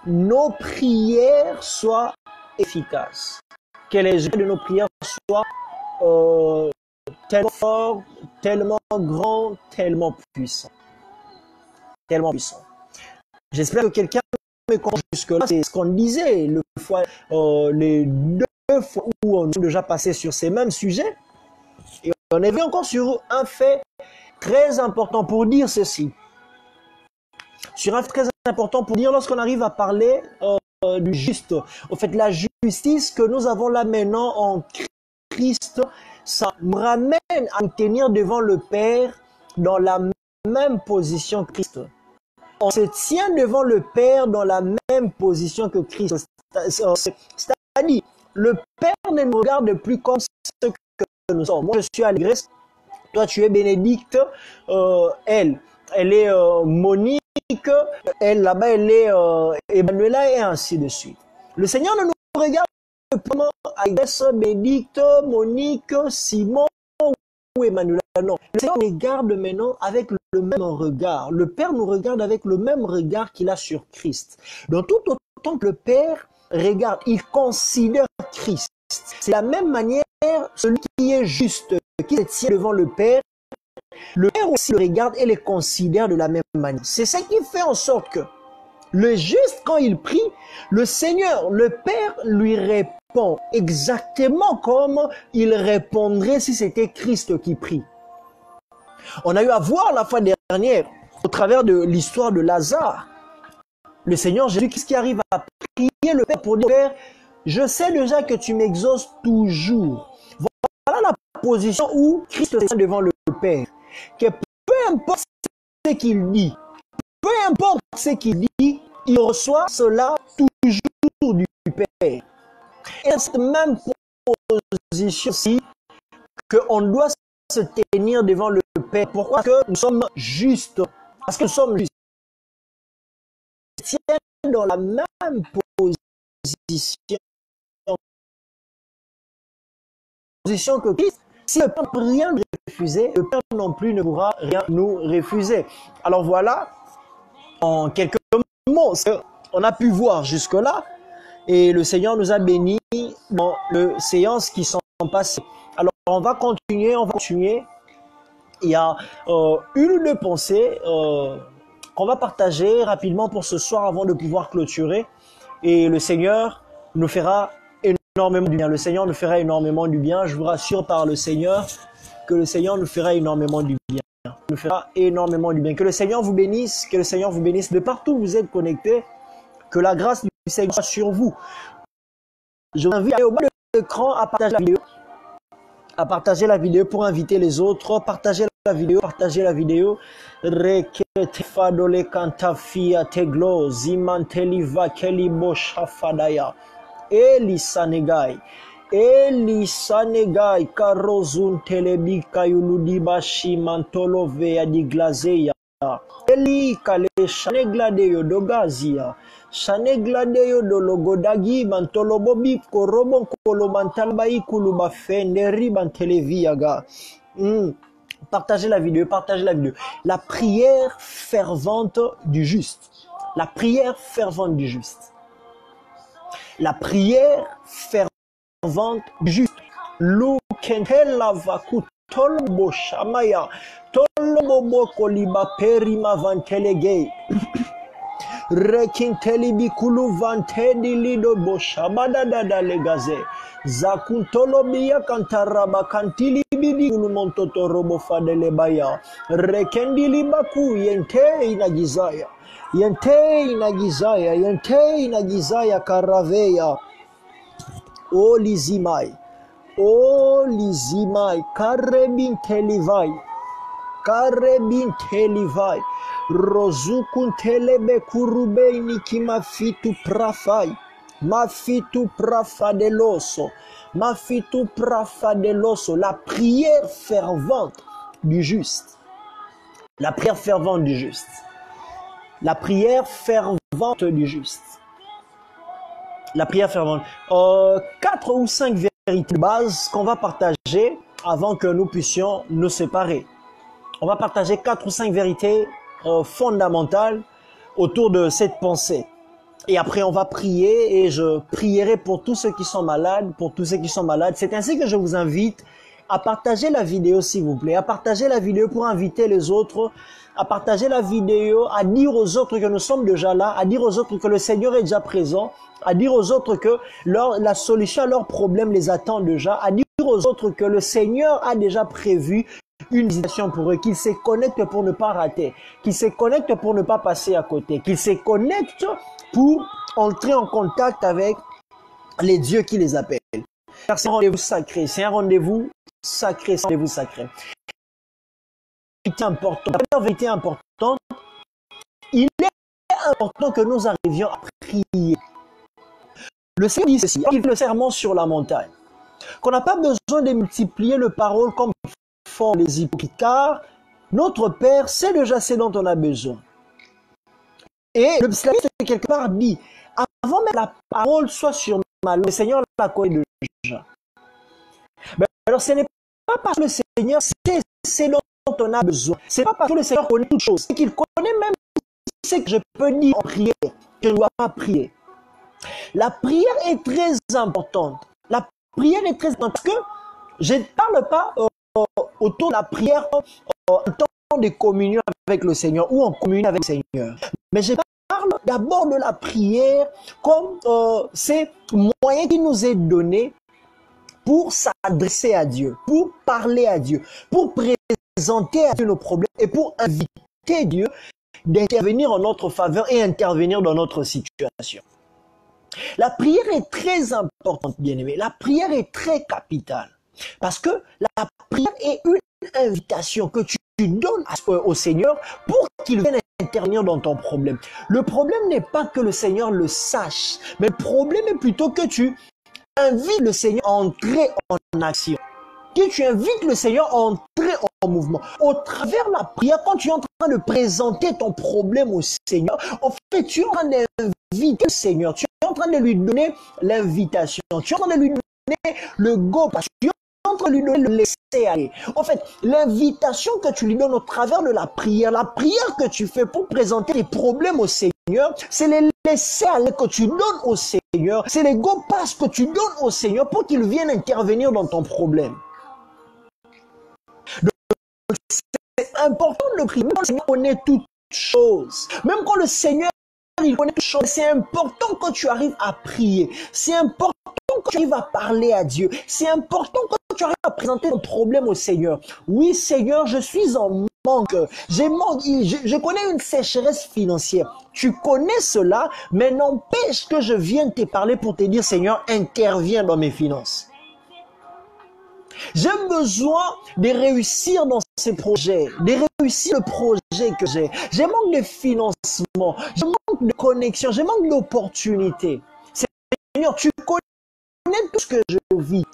nos prières soient efficaces, que les résultats de nos prières soient tellement forts, tellement grands, tellement puissants. Tellement puissants. J'espère que quelqu'un me comprend jusque-là. C'est ce qu'on disait les deux fois où on a déjà passé sur ces mêmes sujets. Et on est venu encore sur un fait très important pour dire ceci. Sur un fait très important pour dire, lorsqu'on arrive à parler du juste, au fait, la justice que nous avons là maintenant en Christ, ça nous ramène à nous tenir devant le Père dans la même position que Christ. On se tient devant le Père dans la même position que Christ. C'est-à-dire, le Père ne nous regarde plus comme ce que nous sommes. Moi, je suis Algrès, toi, tu es Bénédicte, elle est Monique, elle là-bas, elle est Emmanuela, et ainsi de suite. Le Seigneur ne nous regarde pas Algrès, Bénédicte, Monique, Simon ou Emmanuela. Non, le Seigneur nous regarde maintenant avec le même regard. Le Père nous regarde avec le même regard qu'il a sur Christ. Donc tout autant que le Père regarde, il considère Christ. C'est la même manière, celui qui est juste, qui se tient devant le Père aussi le regarde et le considère de la même manière. C'est ça qui fait en sorte que le juste, quand il prie, le Seigneur, le Père, lui répond exactement comme il répondrait si c'était Christ qui prie. On a eu à voir la fois dernière, au travers de l'histoire de Lazare, le Seigneur Jésus-Christ qui arrive à prier le Père pour dire, Père, je sais déjà que tu m'exauces toujours. Voilà la position où Christ est devant le Père. Que peu importe ce qu'il dit, peu importe ce qu'il dit, il reçoit cela toujours du Père. Et c'est cette même position-ci qu'on doit se tenir devant le Père. Pourquoi? Parce que nous sommes justes. Parce que nous sommes justes. Tiens dans la même position que Christ. Si le Père ne peut rien nous refuser, le Père non plus ne pourra rien nous refuser. Alors voilà, en quelques mots, on a pu voir jusque-là, et le Seigneur nous a bénis dans les séances qui sont passées. Alors on va continuer. Il y a une ou deux pensées qu'on va partager rapidement pour ce soir avant de pouvoir clôturer. Et le Seigneur nous fera énormément du bien. Le Seigneur nous fera énormément du bien. Je vous rassure par le Seigneur que le Seigneur nous fera énormément du bien. Nous fera énormément du bien. Que le Seigneur vous bénisse. Que le Seigneur vous bénisse de partout où vous êtes connectés. Que la grâce du Seigneur soit sur vous. Je vous invite à aller au bas de l'écran à partager la vidéo. À partager la vidéo pour inviter les autres. Partagez la vidéo. Rekete fadole kantafia teglo zimanteli vakeli boshafadaya. Elisanegai, karozun telebika yuludibashi mantolovea di glazeya. Eli kale shanegladeyo dogazia. Shanegladeyo dologodagi mantolobobi korobon kolomantalbai kulubafenderi banteleviaga. Partagez la vidéo. La prière fervente du juste. La prière fervente du juste. La prière fervente du juste. Lukentela vaku tolbo shamaya tolbo koliba perima vantelegei. Rekinteli bikulu vantedi lido boshabada dada legaze. Zakuntolo biya kantaraba kantili bidi kulumontoto robo fadele baya. Rekendili baku yente inagizaya. Yente inagizaya karaveya. O lizimai, karebin telivai, rozukun telebe kurube nikima fitu prafai, mafitu prafadeloso, la prière fervente du juste. La prière fervente du juste. La prière fervente du juste. La prière fervente. 4 ou 5 vérités de base qu'on va partager avant que nous puissions nous séparer. On va partager 4 ou 5 vérités fondamentales autour de cette pensée. Et après, on va prier et je prierai pour tous ceux qui sont malades, C'est ainsi que je vous invite à partager la vidéo, s'il vous plaît, à partager la vidéo pour inviter les autres, à partager la vidéo, à dire aux autres que nous sommes déjà là, à dire aux autres que le Seigneur est déjà présent, à dire aux autres que la solution à leurs problèmes les attend déjà, à dire aux autres que le Seigneur a déjà prévu une visitation pour eux, qu'ils se connectent pour ne pas rater, qu'ils se connectent pour ne pas passer à côté, qu'ils se connectent pour entrer en contact avec les dieux qui les appellent. Car c'est un rendez-vous sacré, c'est un rendez-vous sacré, c'est un rendez-vous sacré. La vérité importante, il est important que nous arrivions à prier. Le Seigneur dit ceci, il fait le serment sur la montagne, qu'on n'a pas besoin de multiplier les paroles comme font les hypocrites, car notre Père sait déjà ce dont on a besoin. Et le psalmiste quelque part dit, avant même que la parole soit sur ma langue, le Seigneur la connaît déjà. Mais alors ce n'est pas parce que le Seigneur sait ce dont on a besoin, c'est pas parce que le Seigneur connaît toutes choses, c'est qu'il connaît même ce que je peux dire en prière, que je ne dois pas prier. La prière est très importante. La prière est très importante parce que je ne parle pas autour de la prière en temps de communion avec le Seigneur ou en communion avec le Seigneur. Mais je parle d'abord de la prière comme c'est moyen qui nous est donné pour s'adresser à Dieu, pour parler à Dieu, pour présenter à Dieu nos problèmes et pour inviter Dieu d'intervenir en notre faveur et intervenir dans notre situation. La prière est très importante, bien-aimés. La prière est très capitale. Parce que la prière est une invitation que tu donnes au Seigneur pour qu'il vienne intervenir dans ton problème. Le problème n'est pas que le Seigneur le sache, mais le problème est plutôt que tu invites le Seigneur à entrer en action. Que tu invites le Seigneur à entrer en mouvement. Au travers de la prière, quand tu es en train de présenter ton problème au Seigneur, en fait, tu es en train d'inviter le Seigneur. Tu es en train de lui donner l'invitation. Tu es en train de lui donner le go. Parce que tu es en train de lui donner le laisser aller. En fait, l'invitation que tu lui donnes au travers de la prière que tu fais pour présenter les problèmes au Seigneur, c'est les laisser aller que tu donnes au Seigneur. C'est les go pass que tu donnes au Seigneur pour qu'il vienne intervenir dans ton problème. C'est important de prier. Même quand le Seigneur connaît toutes choses, même quand le Seigneur il connaît toutes choses, c'est important que tu arrives à prier. C'est important que tu arrives à parler à Dieu. C'est important que tu arrives à présenter ton problème au Seigneur. Oui, Seigneur, je suis en manque. Je connais une sécheresse financière. Tu connais cela, mais n'empêche que je viens te parler pour te dire, Seigneur, interviens dans mes finances. J'ai besoin de réussir dans ces projets, de réussir le projet que j'ai. J'ai manque de financement, j'ai manque de connexion, j'ai manque d'opportunités. Seigneur, tu connais tout ce que je vis.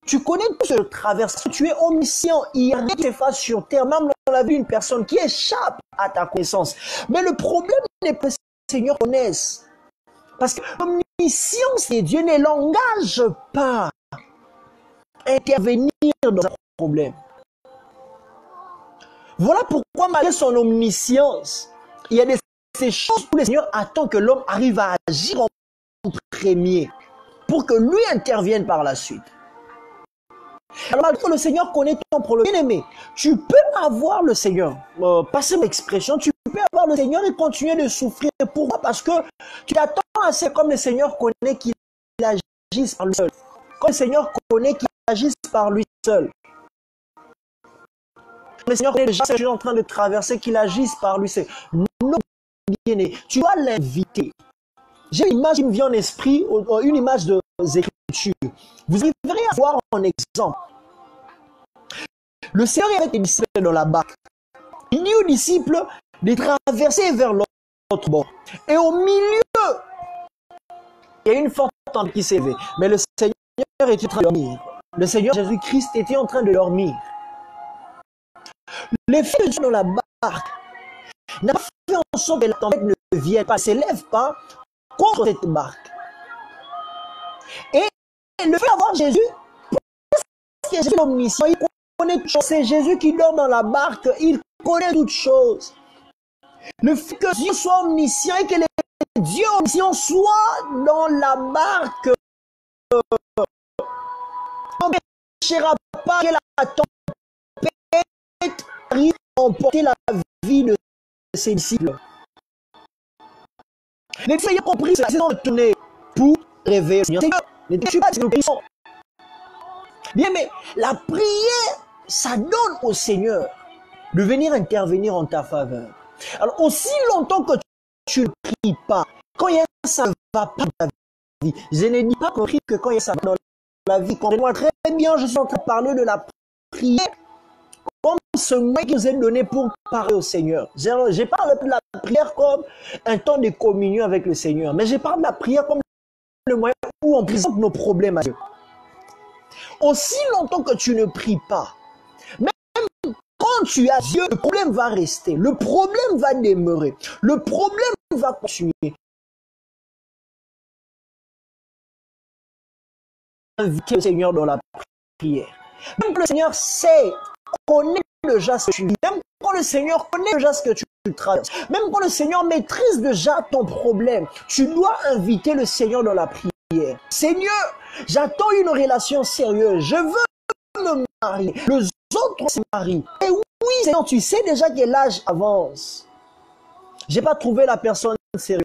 Tu connais tout ce que je traverse. Tu es omniscient. Il n'y a rien qui s'efface sur terre. Même dans la vie d'une personne qui échappe à ta connaissance. Mais le problème n'est pas que le Seigneur connaisse. Parce que l'omniscience de Dieu ne l'engage pas intervenir dans un problème. Voilà pourquoi, malgré son omniscience, il y a ces choses où le Seigneur attend que l'homme arrive à agir en premier pour que lui intervienne par la suite. Alors, malgré que le Seigneur connaît ton problème, bien aimé, tu peux avoir le Seigneur, passer l'expression, tu peux avoir le Seigneur et continuer de souffrir. Pourquoi? Parce que tu t'attends à ce comme le Seigneur connaît qu'il agisse par lui seul. Comme le Seigneur connaît qu'il agisse par lui seul. Le Seigneur connaît déjà ce que tu es en train de traverser, qu'il agisse par lui seul. Non, bien-aimé, tu dois l'inviter. J'ai une image qui me vient en esprit, une image de Écritures. Vous arriverez à voir un exemple. Le Seigneur est avec les disciples dans la barque. Il dit aux disciples de traverser vers l'autre bord. Et au milieu, il y a une forte tempête qui s'est levée. Mais le Seigneur était en train de dormir. Le Seigneur Jésus-Christ était en train de dormir. Les filles de Dieu dans la barque n'a pas fait en sorte que la tempête ne vienne pas, ne s'élève pas contre cette barque. Et le fait d'avoir Jésus, parce que Jésus est omniscient, il connaît tout. C'est Jésus qui dort dans la barque, il connaît toutes choses. Le fait que Dieu soit omniscient et que les dieux omniscients soient dans la barque, n'empêchera pas que la tempête arrive à emporter la vie de ses disciples. Les disciples ont compris la saison de tourner pour réveiller le Seigneur. Seigneur, ne t'es pas si nous payons. Bien, mais la prière, ça donne au Seigneur de venir intervenir en ta faveur. Alors, aussi longtemps que tu ne pries pas, quand il y a ça ne va pas dans ta vie, je ne dis pas compris que quand il y a ça dans la vie, comprenez-moi très bien, je suis en train de parler de la prière comme ce moyen qui nous est donné pour parler au Seigneur. Je parle de la prière comme un temps de communion avec le Seigneur, mais je parle de la prière comme le moyen où on présente nos problèmes à Dieu. Aussi longtemps que tu ne pries pas, même quand tu as Dieu, le problème va rester, le problème va demeurer, le problème va continuer. Inviter le Seigneur dans la prière. Même quand le Seigneur sait, connaît déjà ce que tu vis, même quand le Seigneur connaît déjà ce que tu traverses, même quand le Seigneur maîtrise déjà ton problème, tu dois inviter le Seigneur dans la prière. Seigneur, j'attends une relation sérieuse, je veux me marier, les autres se marient. Et oui, Seigneur, tu sais déjà que l'âge avance. J'ai pas trouvé la personne sérieuse,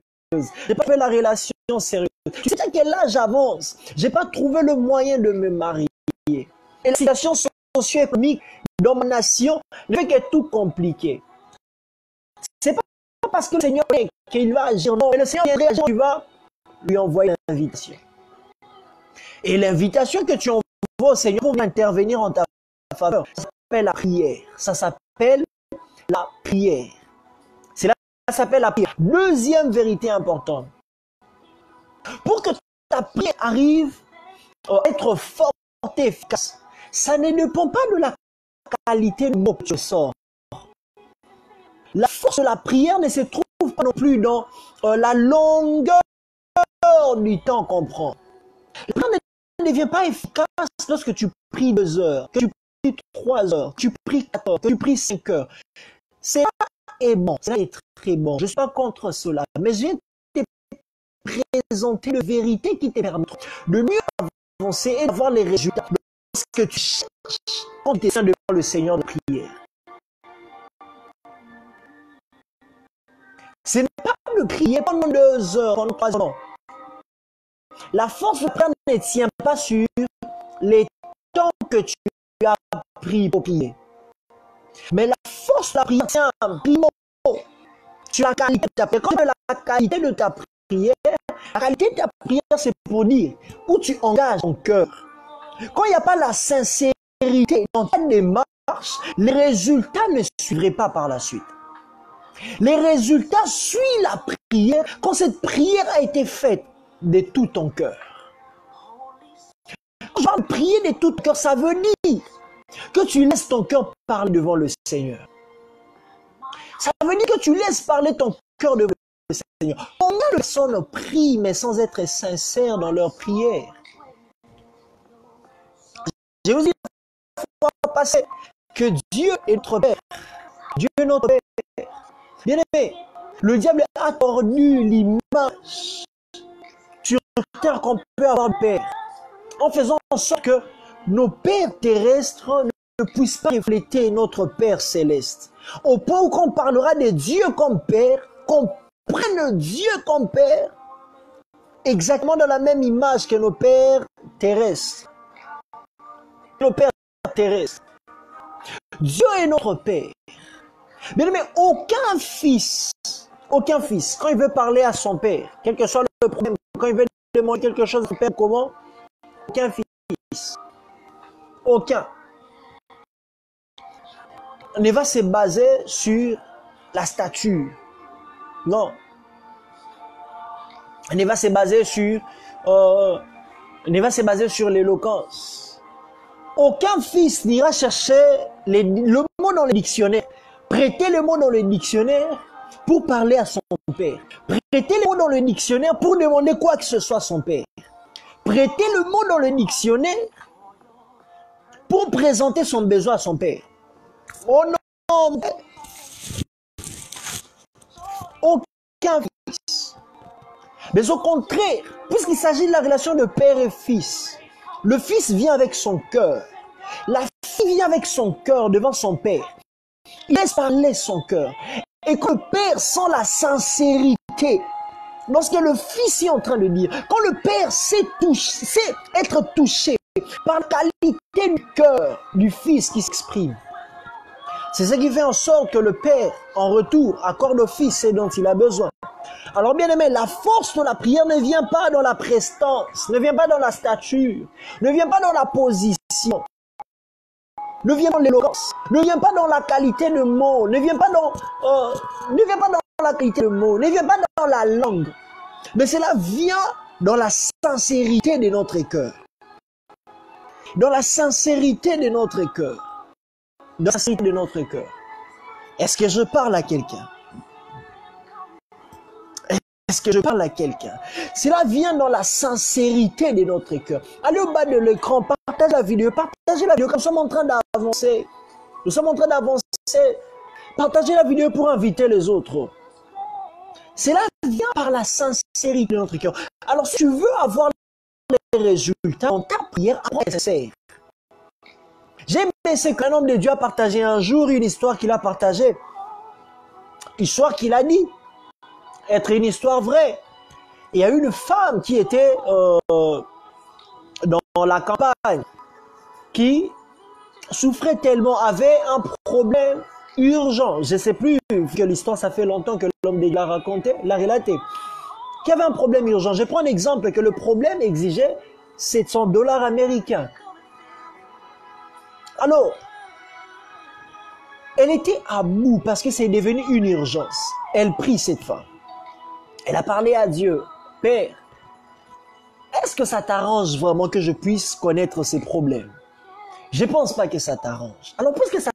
j'ai pas fait la relation sérieuse. Tu sais déjà que l'âge avance, j'ai pas trouvé le moyen de me marier. Et la situation socio-économique dans ma nation ne fait que tout compliqué. C'est pas parce que le Seigneur est qu'il va agir, non, mais le Seigneur est agir, tu vas lui envoyer l'invitation. Et l'invitation que tu envoies au Seigneur pour intervenir en ta faveur, ça s'appelle la prière. Ça s'appelle la prière. C'est là que ça s'appelle la prière. Deuxième vérité importante. Pour que ta prière arrive à être forte et efficace, ça ne dépend pas de la qualité du mot que tu sors. La force de la prière ne se trouve pas non plus dans la longueur du temps qu'on prend. La prière ne devient pas efficace lorsque tu pries 2 heures, que tu pries 3 heures, que tu pries 4 heures, que tu pries 5 heures. C'est bon, c'est très bon. Je ne suis pas contre cela, mais je viens te présenter une vérité qui te permet de mieux avancer et d'avoir les résultats de ce que tu cherches quand tu es devant le Seigneur de prière. Ce n'est pas de prier pendant 2 heures, pendant 3 heures. La force de prière ne tient pas sur les temps que tu as pris pour prier. Mais la force de la prière tient primo sur la qualité de ta prière. Quand la qualité de ta prière, la qualité de ta prière, c'est pour dire où tu engages ton cœur. Quand il n'y a pas la sincérité dans ta démarche, les résultats ne suivraient pas par la suite. Les résultats suivent la prière quand cette prière a été faite de tout ton cœur. Quand je parle de prier de tout ton cœur, ça veut dire que tu laisses ton cœur parler devant le Seigneur. Ça veut dire que tu laisses parler ton cœur devant le Seigneur. Combien de personnes prient mais sans être sincères dans leur prière? J'ai aussi la fois passée que Dieu est notre Père. Dieu est notre Père. Bien aimé, le diable a tordu l'image sur terre qu'on peut avoir de Père, en faisant en sorte que nos pères terrestres ne puissent pas refléter notre Père céleste. Au point où qu'on parlera de Dieu comme Père, qu'on prenne Dieu comme Père, exactement dans la même image que nos pères terrestres. Nos pères terrestres. Dieu est notre Père. Bien aimé, aucun fils, quand il veut parler à son père, quel que soit le problème, quand il veut demander quelque chose à son père, comment? Aucun fils, aucun, ne va se baser sur la stature. Non. Ne va se baser sur l'éloquence. Aucun fils n'ira chercher le mot dans le dictionnaire. Prêtez le mot dans le dictionnaire pour parler à son père. Prêtez le mot dans le dictionnaire pour demander quoi que ce soit à son père. Prêtez le mot dans le dictionnaire pour présenter son besoin à son père. Oh non! qu'un fils. Mais au contraire, puisqu'il s'agit de la relation de père et fils, le fils vient avec son cœur. La fille vient avec son cœur devant son père. Il laisse parler son cœur. Et que le père sent la sincérité. Lorsque le fils est en train de dire, quand le père sait être touché par la qualité du cœur du fils qui s'exprime, c'est ce qui fait en sorte que le père, en retour, accorde au fils ce dont il a besoin. Alors bien aimé, la force de la prière ne vient pas dans la prestance, ne vient pas dans la stature, ne vient pas dans la position, ne vient pas dans l'éloquence, ne vient pas dans la qualité de mots, ne vient pas dans la qualité de mots, ne vient pas dans la langue, mais cela vient dans la sincérité de notre cœur. Dans la sincérité de notre cœur. Dans la sincérité de notre cœur. Est-ce que je parle à quelqu'un? Est-ce que je parle à quelqu'un? Cela vient dans la sincérité de notre cœur. Allez au bas de l'écran, partagez la vidéo, comme nous sommes en train d'avancer. Nous sommes en train d'avancer. Partagez la vidéo pour inviter les autres. Cela vient par la sincérité de notre cœur. Alors si tu veux avoir les résultats dans ta prière, après nécessaire. J'ai aimé ce qu'un homme de Dieu a partagé un jour, une histoire qu'il a partagée. Histoire qu'il a dit être une histoire vraie. Il y a une femme qui était dans la campagne, qui souffrait tellement, avait un problème urgent. Je ne sais plus, que l'histoire, ça fait longtemps que l'homme de Dieu l'a raconté, l'a relaté. Qui avait un problème urgent. Je prends un exemple, que le problème exigeait 700 dollars américains. Alors, elle était à bout parce que c'est devenu une urgence. Elle prie cette femme. Elle a parlé à Dieu. Père, est-ce que ça t'arrange vraiment que je puisse connaître ces problèmes? Je ne pense pas que ça t'arrange. Alors, puisque ça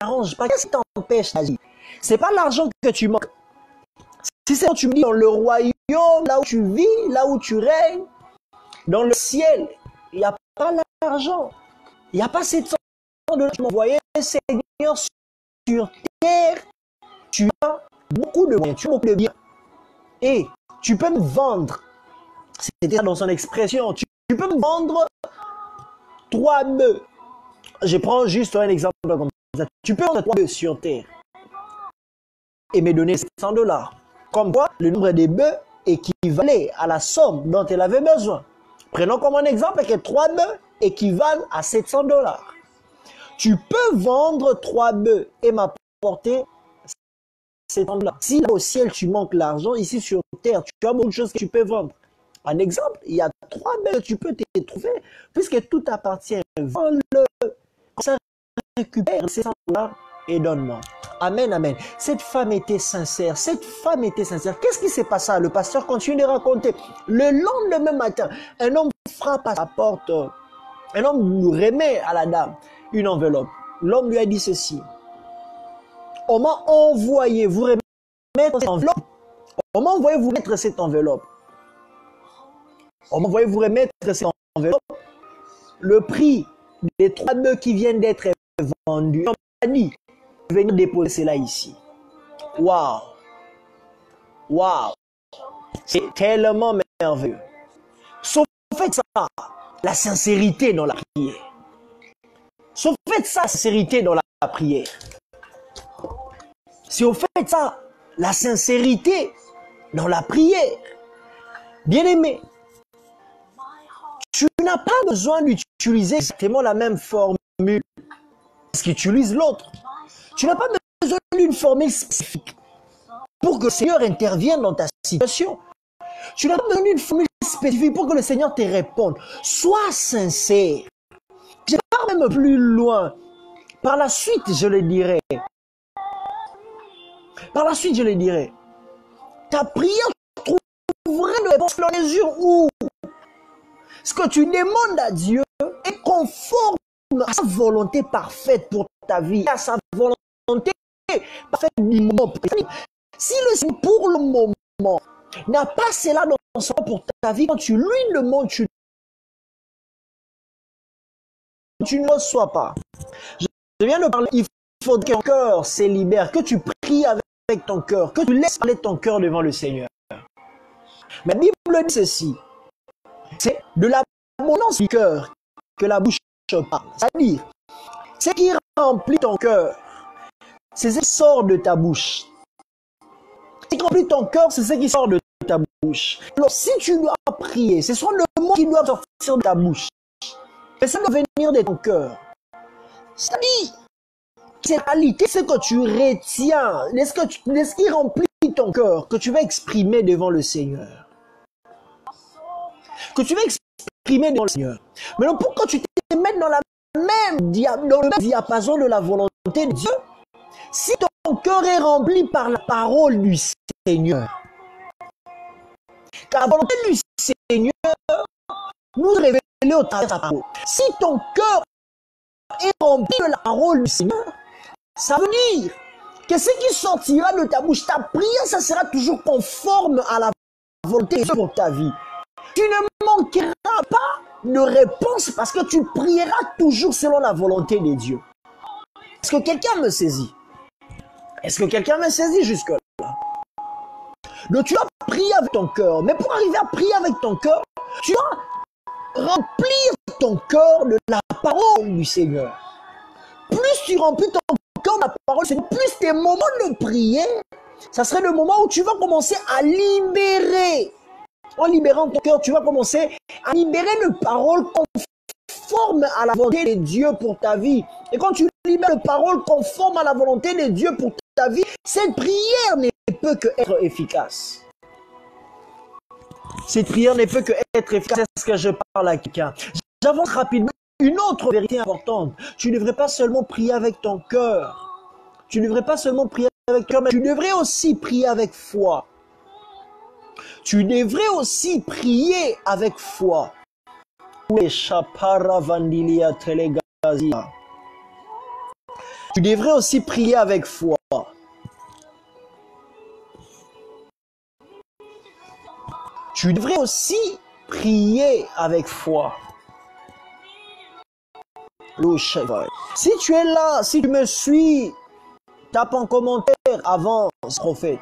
t'arrange pas, qu'est-ce qui t'empêche d'agir? C'est pas l'argent que tu manques. Si c'est quand tu me dis dans le royaume, là où tu vis, là où tu règnes, dans le ciel, il n'y a pas l'argent. Il n'y a pas cette sorte de tu m'envoyais, Seigneur, sur terre, tu as beaucoup de moyens, tu as beaucoup de biens. Et tu peux me vendre, c'était dans son expression, tu peux me vendre 3 bœufs. Je prends juste un exemple comme ça. Tu peux vendre 3 bœufs sur terre et me donner 700 dollars. Comme quoi, le nombre des bœufs équivalait à la somme dont elle avait besoin. Prenons comme un exemple que 3 bœufs équivalent à 700 dollars. Tu peux vendre 3 bœufs et m'apporter 700 dollars. Si là au ciel tu manques l'argent, ici sur terre, tu as beaucoup de choses que tu peux vendre. Un exemple, il y a 3 bœufs que tu peux te trouver, puisque tout appartient. Vends-le, ça récupère 700 dollars et donne-moi. Amen, amen. Cette femme était sincère. Cette femme était sincère. Qu'est-ce qui s'est passé? Le pasteur continue de raconter. Le lendemain matin, un homme frappe à sa porte. Un homme remet à la dame une enveloppe. L'homme lui a dit ceci. On m'a envoyé vous remettre cette enveloppe. On m'a envoyé vous mettre cette enveloppe. On m'a envoyé vous remettre cette enveloppe. Le prix des 3 bœufs qui viennent d'être vendus. On m'a dit, venir déposer cela ici. Waouh! Waouh! C'est tellement merveilleux. Sauf fait ça, la sincérité dans la prière. Sauf fait ça, la sincérité dans la prière. Si on fait ça, la sincérité dans la prière, bien aimé, tu n'as pas besoin d'utiliser exactement la même formule parce qu'il utilise l'autre. Tu n'as pas besoin d'une formule spécifique pour que le Seigneur intervienne dans ta situation. Tu n'as pas besoin d'une formule spécifique pour que le Seigneur te réponde. Sois sincère. Je pars même plus loin. Par la suite, je le dirai. Par la suite, je le dirai. Ta prière trouverait une réponse dans les mesure où ce que tu demandes à Dieu est conforme à sa volonté parfaite pour ta vie, à sa volonté parfaite du moment. Si le Seigneur, pour le moment, n'a pas cela dans son pour ta vie, quand tu lui demandes, tu ne reçois pas. Je viens de parler, il faut que ton cœur se libère, que tu pries avec avec ton cœur, que tu laisses parler ton cœur devant le Seigneur. Mais la Bible dit ceci, c'est de l'abondance du cœur que la bouche parle. C'est-à-dire, ce qui remplit ton cœur, c'est ce qui sort de ta bouche. Ce qui remplit ton cœur, c'est ce qui sort de ta bouche. Alors, si tu dois prier, ce sont le mot qui doit sortir de ta bouche. Mais ça doit venir de ton cœur. C'est-à-dire, c'est la réalité, ce que tu retiens, ce qui remplit ton cœur, que tu vas exprimer devant le Seigneur. Que tu vas exprimer devant le Seigneur. Mais non, pourquoi tu te mets dans le même diapason de la volonté de Dieu, si ton cœur est rempli par la parole du Seigneur? Car la volonté du Seigneur nous révèle au travers de sa parole. Si ton cœur est rempli de la parole du Seigneur, ça veut dire que ce qui sortira de ta bouche, ta prière, ça sera toujours conforme à la volonté de Dieu pour ta vie. Tu ne manqueras pas de réponse parce que tu prieras toujours selon la volonté de Dieu. Est-ce que quelqu'un me saisit? Est-ce que quelqu'un me saisit jusque-là? Donc tu dois prier avec ton cœur. Mais pour arriver à prier avec ton cœur, tu dois remplir ton cœur de la parole du Seigneur. Plus tu remplis ton cœur de la parole, plus tes moments de prière, ça serait le moment où tu vas commencer à libérer. En libérant ton cœur, tu vas commencer à libérer une parole conforme à la volonté de Dieu pour ta vie. Et quand tu libères une parole conforme à la volonté de Dieu pour ta vie, cette prière ne peut que être efficace. Cette prière ne peut que être efficace. C'est ce que je parle à quelqu'un. J'avance rapidement. Une autre vérité importante. Tu ne devrais pas seulement prier avec ton cœur. Tu ne devrais pas seulement prier avec ton cœur, mais tu devrais aussi prier avec foi. Tu devrais aussi prier avec foi. Tu devrais aussi prier avec foi. Tu devrais aussi prier avec foi. Si tu es là, si tu me suis, tape en commentaire avance prophète.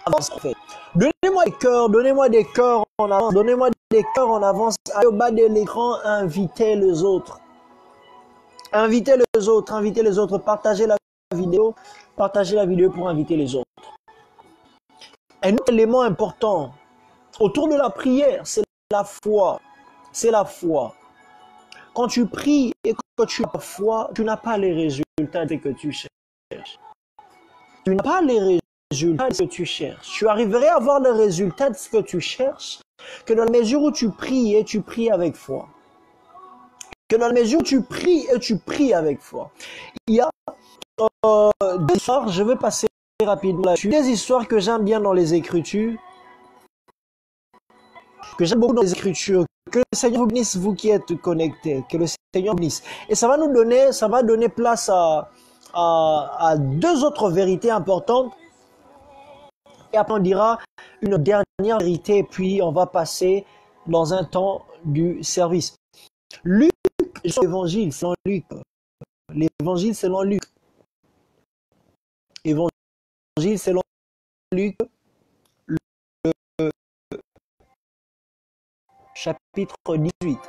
Avance prophète. Donnez-moi des cœurs en avance, donnez-moi des cœurs en avance. Allez au bas de l'écran, invitez les autres. Invitez les autres, partagez la vidéo pour inviter les autres. Un autre élément important autour de la prière, c'est la foi. C'est la foi. Quand tu pries et que tu as la foi, tu n'as pas les résultats que tu cherches. Tu n'as pas les résultats de ce que tu cherches. Tu arriverais à avoir les résultats de ce que tu cherches que dans la mesure où tu pries et tu pries avec foi. Que dans la mesure où tu pries et tu pries avec foi. Il y a deux histoires, je vais passer rapidement là-dessus. Des histoires que j'aime bien dans les Écritures. Que j'aime beaucoup dans les Écritures. Que le Seigneur vous bénisse, vous qui êtes connectés. Que le Seigneur vous bénisse. Et ça va donner place à deux autres vérités importantes. Et après on dira une dernière vérité, puis on va passer dans un temps du service. Luc, l'évangile selon Luc. L'évangile selon Luc. Évangile selon Luc. Le chapitre 18.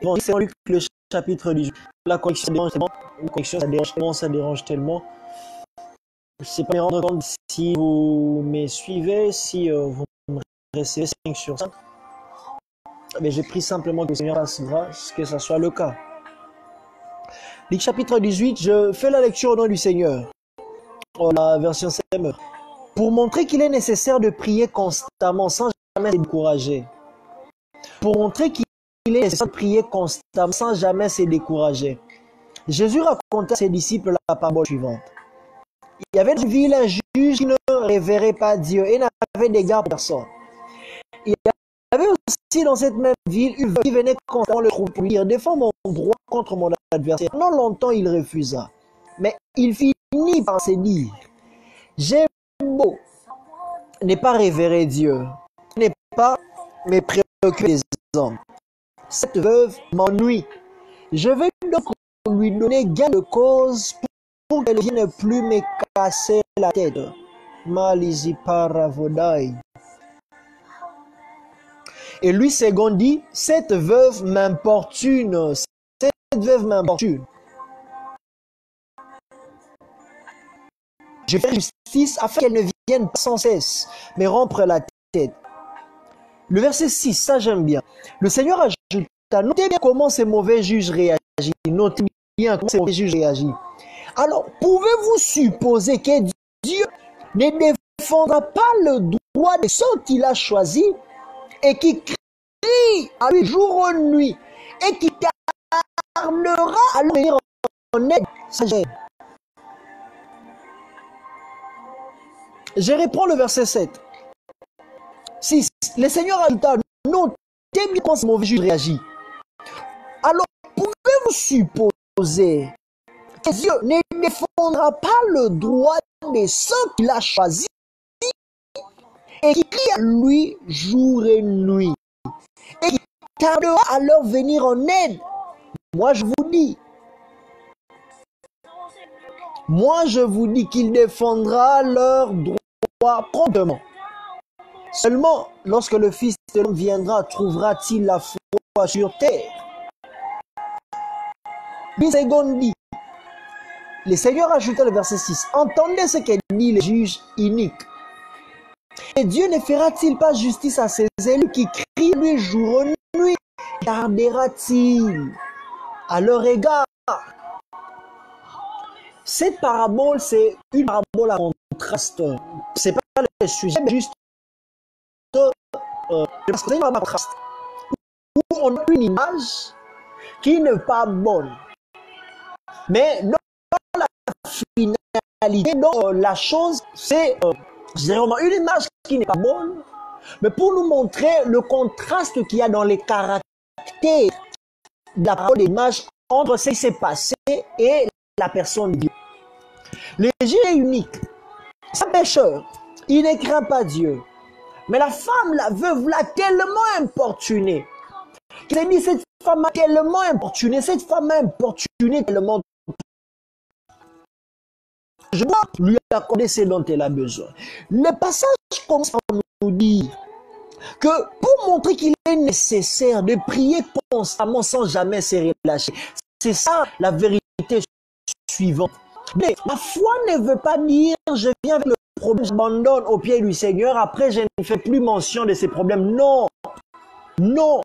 Évangile selon Luc, le chapitre 18. La correction ça dérange tellement. Je ne sais pas me rendre compte si vous me suivez, si vous me restez 5 sur 5. Mais j'ai pris simplement que le Seigneur fasse grâce, que ça soit le cas. Luc chapitre 18, je fais la lecture au nom du Seigneur. La version CME. Pour montrer qu'il est nécessaire de prier constamment sans jamais se décourager. Pour montrer qu'il est nécessaire de prier constamment sans jamais se décourager. Jésus racontait à ses disciples la parabole suivante. Il y avait dans une ville un juge qui ne révérait pas Dieu et n'avait d'égard pour personne. Il y avait aussi dans cette même ville une veuve qui venait constamment le trouver pour lui dire « Défends mon droit contre mon adversaire ». Non longtemps il refusa. Mais il finit par se dire « J'ai beau ne pas révérer Dieu, ne pas me préoccuper des hommes. Cette veuve m'ennuie Je vais donc lui donner gain de cause pour qu'elle ne vienne plus me casser la tête. Malizi paravodai. Et lui, second dit, cette veuve m'importune. Cette veuve m'importune. Je fais justice afin qu'elle ne vienne pas sans cesse me rompre la tête. Le verset 6, ça j'aime bien. Le Seigneur ajouta, notez bien comment ces mauvais juges réagissent. Notez bien comment ces mauvais juges réagissent. Alors, pouvez-vous supposer que Dieu ne défendra pas le droit de ceux qu'il a choisis et qui crie à lui jour et nuit et qui tardera à lui venir en aide? Je reprends le verset 7. 6. Le Seigneur ajouta, notez bien comment ce mauvais juge réagit. Alors, pouvez-vous supposer que Dieu ne défendra pas le droit de ceux qu'il a choisis et qui crient à lui jour et nuit et qui tardera à leur venir en aide? Moi je vous dis qu'il défendra leurs droits promptement. Seulement, lorsque le Fils de l'homme viendra, trouvera-t-il la foi sur terre? Puis second dit, le Seigneur ajouta le verset 6, entendez ce que dit le juge inique. Et Dieu ne fera-t-il pas justice à ses élus qui crient lui jour et nuit? Gardera-t-il à leur égard? Cette parabole, c'est une parabole à contraste. C'est pas le sujet, mais juste c'est un contraste où on a une image qui n'est pas bonne. Mais dans la finalité, dans la chose, c'est une image qui n'est pas bonne, mais pour nous montrer le contraste qu'il y a dans les caractères de la parole d'image entre ce qui s'est passé et la personne vivante. Le juge est unique. C'est un pécheur. Il ne craint pas Dieu. Mais la femme, la veuve, l'a tellement importuné. Il a dit, cette femme m'a tellement importuné. Cette femme m'a importuné tellement. Je dois lui accorder ce dont elle a besoin. Le passage commence par nous dire que pour montrer qu'il est nécessaire de prier constamment sans jamais se relâcher. C'est ça la vérité suivante. Mais la foi ne veut pas dire je viens avec le problème, j'abandonne au pied du Seigneur, après je ne fais plus mention de ces problèmes. Non, non.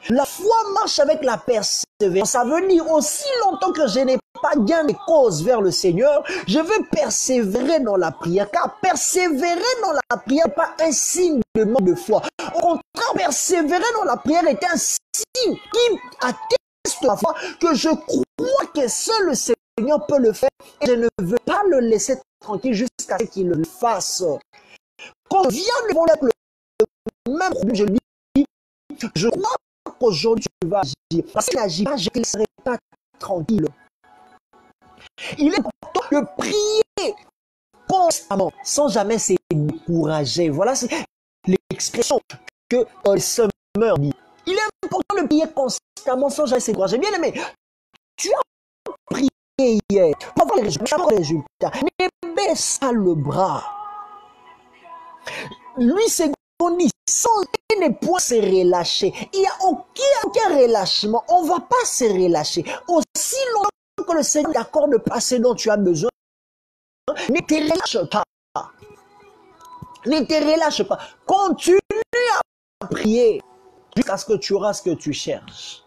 La foi marche avec la persévérance. Ça veut dire aussi longtemps que je n'ai pas gain de cause vers le Seigneur, je veux persévérer dans la prière. Car persévérer dans la prière n'est pas un signe de manque de foi. Au contraire, persévérer dans la prière est un signe qui atteste la foi que je crois que seul le Seigneur peut le faire et je ne veux pas le laisser tranquille jusqu'à ce qu'il le fasse. Quand vient devant le même problème, je dis, je crois qu'aujourd'hui tu vas agir. Parce qu'il n'agit pas, je ne laisserai pas tranquille. Il est important de prier constamment, sans jamais se décourager. Voilà l'expression que le Semeur dit. Il est important de prier constamment, sans jamais se décourager. Bien aimé, tu as prié hier, pour avoir les résultats. Ne baisse pas le bras. Lui, c'est qu'on dit, sans ne point se relâcher. Il n'y a aucun relâchement. On ne va pas se relâcher. Aussi longtemps que le Seigneur t'accorde pas ce dont tu as besoin, ne te relâche pas. Ne te relâche pas. Continue à prier jusqu'à ce que tu auras ce que tu cherches.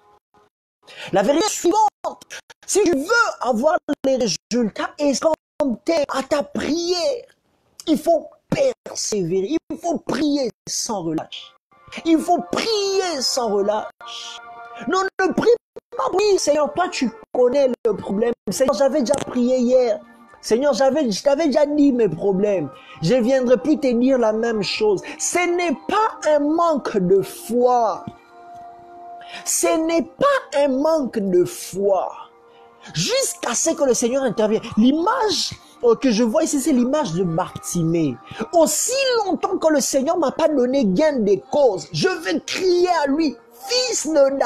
La vérité suivante, si tu veux avoir les résultats escomptés à ta prière, il faut persévérer, il faut prier sans relâche. Il faut prier sans relâche. Non, ne prie pas, oui, Seigneur, toi tu connais le problème. Seigneur, j'avais déjà prié hier. Seigneur, je t'avais déjà dit mes problèmes. Je ne viendrai plus te dire la même chose. Ce n'est pas un manque de foi. Ce n'est pas un manque de foi. Jusqu'à ce que le Seigneur intervienne. L'image que je vois ici, c'est l'image de Bartimée. Aussi longtemps que le Seigneur ne m'a pas donné gain de cause, je vais crier à lui fils de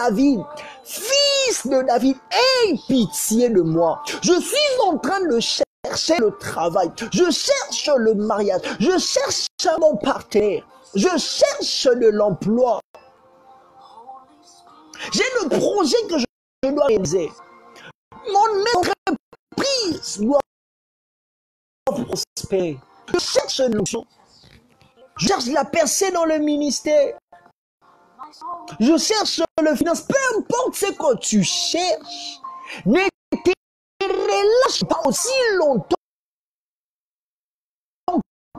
David, aie pitié de moi. Je suis en train de chercher le travail, je cherche le mariage, je cherche mon partenaire, je cherche de l'emploi. J'ai le projet que je dois réaliser. Mon entreprise doit prospérer. Je cherche une notion. Je cherche la percée dans le ministère. Je cherche le finance. Peu importe ce que tu cherches, ne te relâche pas aussi longtemps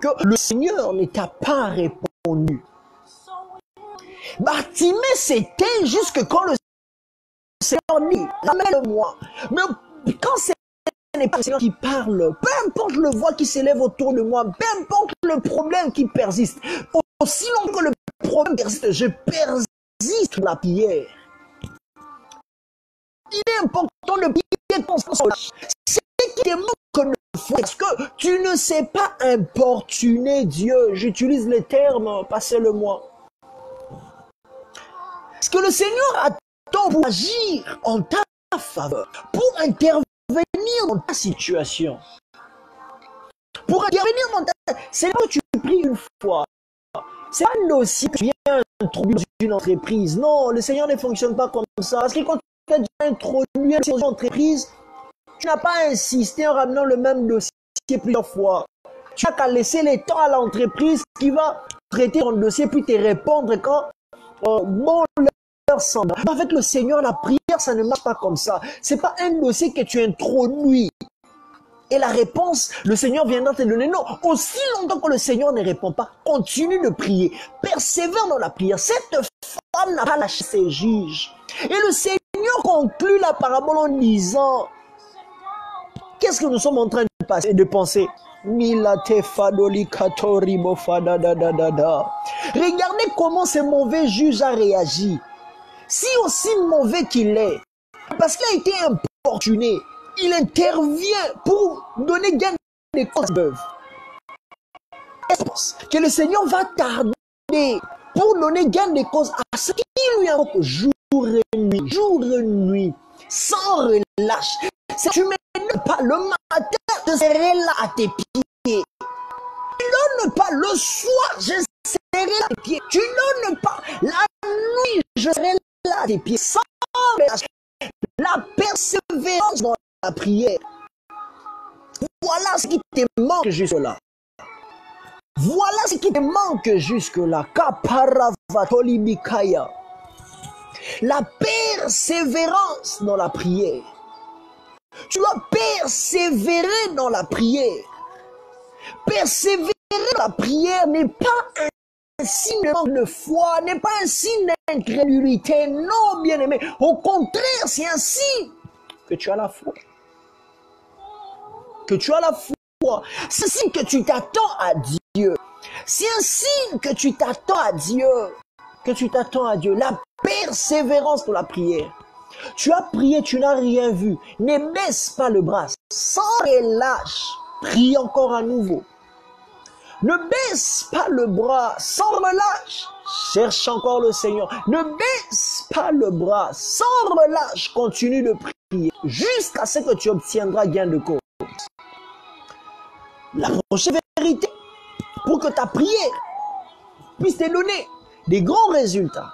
que le Seigneur ne t'a pas répondu. Bartimée s'éteint jusque quand le Seigneur dit, ramène-moi. Mais quand ce n'est pas le Seigneur qui parle, peu importe le voix qui s'élève autour de moi, peu importe le problème qui persiste, aussi longtemps que le problème persiste, je persiste dans la prière. Il est important de prier constamment. C'est ce qui manque de foi. Parce que tu ne sais pas importuner Dieu. J'utilise les termes, passez-le-moi. Parce que le Seigneur attend pour agir en ta faveur, pour intervenir dans ta situation. Pour intervenir dans ta... C'est là que tu pries une fois. C'est pas un dossier que tu viens introduire dans une entreprise. Non, le Seigneur ne fonctionne pas comme ça. Parce que quand tu as déjà introduit une entreprise, tu n'as pas insisté en ramenant le même dossier plusieurs fois. Tu n'as qu'à laisser le temps à l'entreprise qui va traiter ton dossier puis te répondre quand bon leur semble. Avec le Seigneur, la prière, ça ne marche pas comme ça. C'est pas un dossier que tu introduis. Et la réponse, le Seigneur viendra te donner. Non, aussi longtemps que le Seigneur ne répond pas, continue de prier. Persévère dans la prière. Cette femme n'a pas lâché ses juges. Et le Seigneur conclut la parabole en disant, qu'est-ce que nous sommes en train de penser? Regardez comment ce mauvais juge a réagi. Si aussi mauvais qu'il est, parce qu'il a été importuné, il intervient pour donner gain des causes veuves. Est-ce que le Seigneur va tarder pour donner gain des causes à ceux qui lui invoquent jour et nuit, sans relâche? Si tu ne donnes pas le matin, je serai là à tes pieds. Tu ne donnes pas le soir, je serai là à tes pieds. Tu ne donnes pas la nuit, je serai là à tes pieds. Sans relâche. La persévérance dans la prière. Voilà ce qui te manque jusque-là. Voilà ce qui te manque jusque-là. La persévérance dans la prière. Tu dois persévérer dans la prière. Persévérer dans la prière n'est pas un signe de manque de foi, n'est pas un signe d'incrédulité. Non, bien-aimé. Au contraire, c'est un signe que tu as la foi. Que tu as la foi. C'est un signe que tu t'attends à Dieu. C'est un signe que tu t'attends à Dieu. Que tu t'attends à Dieu. La persévérance dans la prière. Tu as prié, tu n'as rien vu. Ne baisse pas le bras. Sans relâche. Prie encore à nouveau. Ne baisse pas le bras. Sans relâche. Cherche encore le Seigneur. Ne baisse pas le bras. Sans relâche. Continue de prier. Jusqu'à ce que tu obtiendras gain de cause. La prochaine vérité. Pour que ta prière puisse te donner des grands résultats.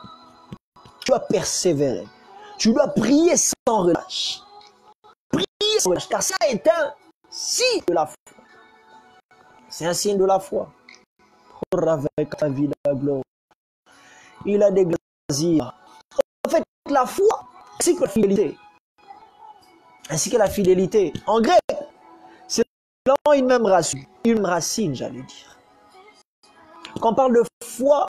Tu dois persévérer. Tu dois prier sans relâche. Prier sans relâche. Car ça est un signe de la foi. C'est un signe de la foi. Avec la vie de la gloire. Il a des désirs. En fait, la foi, ainsi que la fidélité. Ainsi que la fidélité. En grec, c'est une même racine. Une racine, j'allais dire. Quand on parle de foi,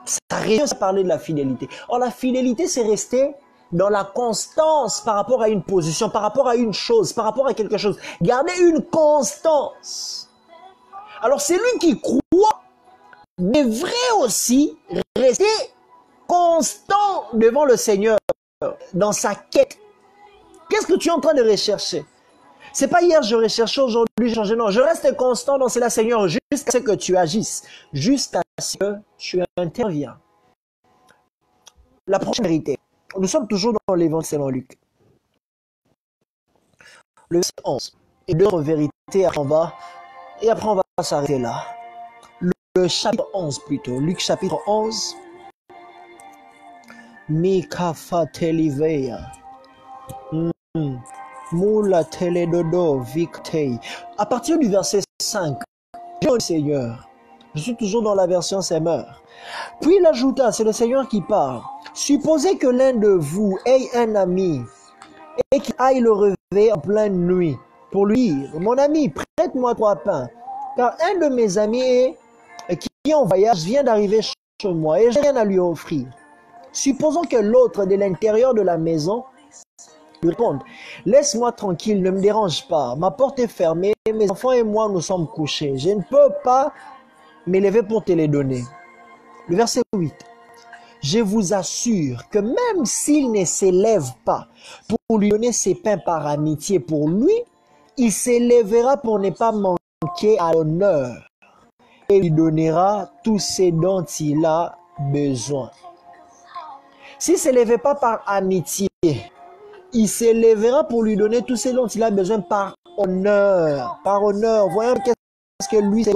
ça revient à parler de la fidélité. Or, la fidélité, c'est rester dans la constance par rapport à une position, par rapport à une chose, par rapport à quelque chose. Garder une constance. Alors, celui qui croit devrait aussi rester constant devant le Seigneur dans sa quête. Qu'est-ce que tu es en train de rechercher? C'est pas hier je recherchais, aujourd'hui je change. Non, je reste constant dans cela, Seigneur, jusqu'à ce que tu agisses, jusqu'à ce que tu interviens. la prochaine vérité. Nous sommes toujours dans l'évangile selon Luc. Le verset 11. Et d'autres vérités, après on va s'arrêter là. Le chapitre 11 plutôt. Luc chapitre 11. Mikafa Teliveya. Moula Teledodo Victei. À partir du verset 5, le Seigneur. Je suis toujours dans la version Semeur. Puis il ajouta, c'est le Seigneur qui parle. Supposez que l'un de vous ait un ami et qu'il aille le réveiller en pleine nuit pour lui dire, mon ami, prête-moi 3 pains, car un de mes amis qui est en voyage vient d'arriver chez moi et j'ai rien à lui offrir. Supposons que l'autre de l'intérieur de la maison lui réponde, laisse-moi tranquille, ne me dérange pas, ma porte est fermée, mes enfants et moi nous sommes couchés, je ne peux pas m'élever pour te les donner. Le verset 8. Je vous assure que même s'il ne s'élève pas pour lui donner ses pains par amitié pour lui, il s'élèvera pour ne pas manquer à l'honneur et lui donnera tout ce dont il a besoin. S'il ne s'élèvera pas par amitié, il s'élèvera pour lui donner tout ce dont il a besoin par honneur. Par honneur. Voyons qu'est-ce que lui dit.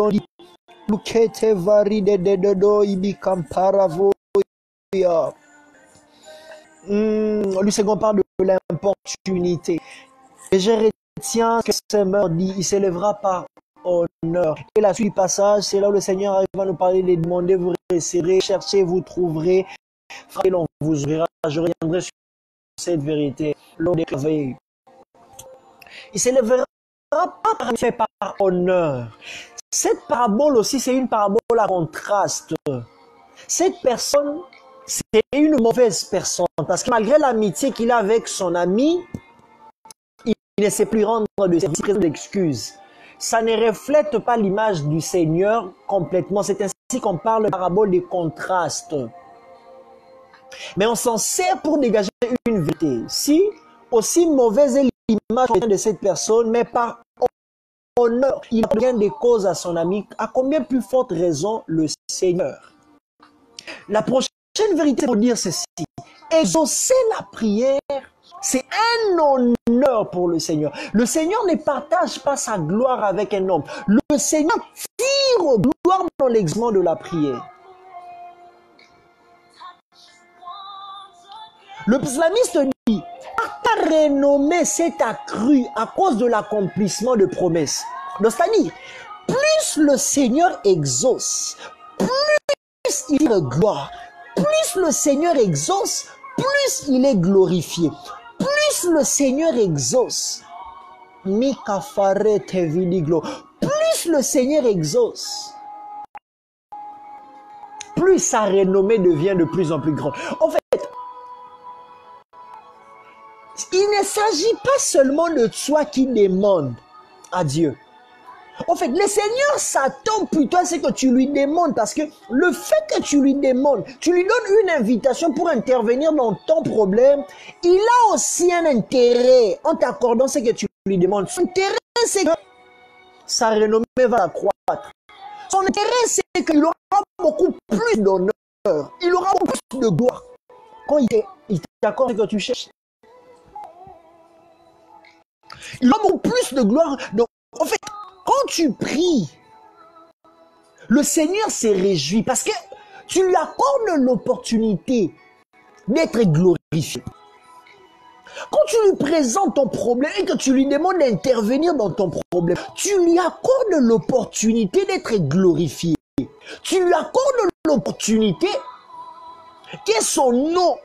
Lui second parle de l'importunité. Et je retiens que Semeur dit, il s'élèvera par honneur. Et la suite du passage, c'est là où le Seigneur arrive à nous parler, les demander, vous recevrez, cherchez, vous trouverez, frappez, l'on vous ouvrira. Je reviendrai sur cette vérité. Il s'élèvera pas par honneur. Cette parabole aussi, c'est une parabole à contraste. Cette personne, c'est une mauvaise personne parce que malgré l'amitié qu'il a avec son ami, il ne sait plus rendre de service d'excuses. Ça ne reflète pas l'image du Seigneur complètement. C'est ainsi qu'on parle de parabole des contrastes. Mais on s'en sert pour dégager une vérité. Si, aussi mauvaise est l'image de cette personne, mais par honneur, il gagne des causes à son ami, à combien plus forte raison le Seigneur. La prochaine vérité pour dire ceci, exaucer la prière, c'est un honneur pour le Seigneur. Le Seigneur ne partage pas sa gloire avec un homme. Le Seigneur tire gloire dans l'exaucement de la prière. Le psalmiste dit, ta renommée s'est accrue à cause de l'accomplissement de promesses. Donc, c'est-à-dire, plus le Seigneur exauce, plus il est gloire, plus le Seigneur exauce, plus il est glorifié. Plus le Seigneur exauce, plus le Seigneur exauce, plus sa renommée devient de plus en plus grande. En fait, il ne s'agit pas seulement de toi qui demande à Dieu. En fait, le Seigneur s'attend plutôt à ce que tu lui demandes parce que le fait que tu lui demandes, tu lui donnes une invitation pour intervenir dans ton problème, il a aussi un intérêt en t'accordant ce que tu lui demandes. Son intérêt, c'est que sa renommée va accroître. Son intérêt, c'est qu'il aura beaucoup plus d'honneur, il aura beaucoup plus de gloire quand il t'accorde ce que tu cherches. Il aura beaucoup plus de gloire. Donc, en fait, quand tu pries, le Seigneur se réjouit parce que tu lui accordes l'opportunité d'être glorifié. Quand tu lui présentes ton problème et que tu lui demandes d'intervenir dans ton problème, tu lui accordes l'opportunité d'être glorifié. Tu lui accordes l'opportunité que son nom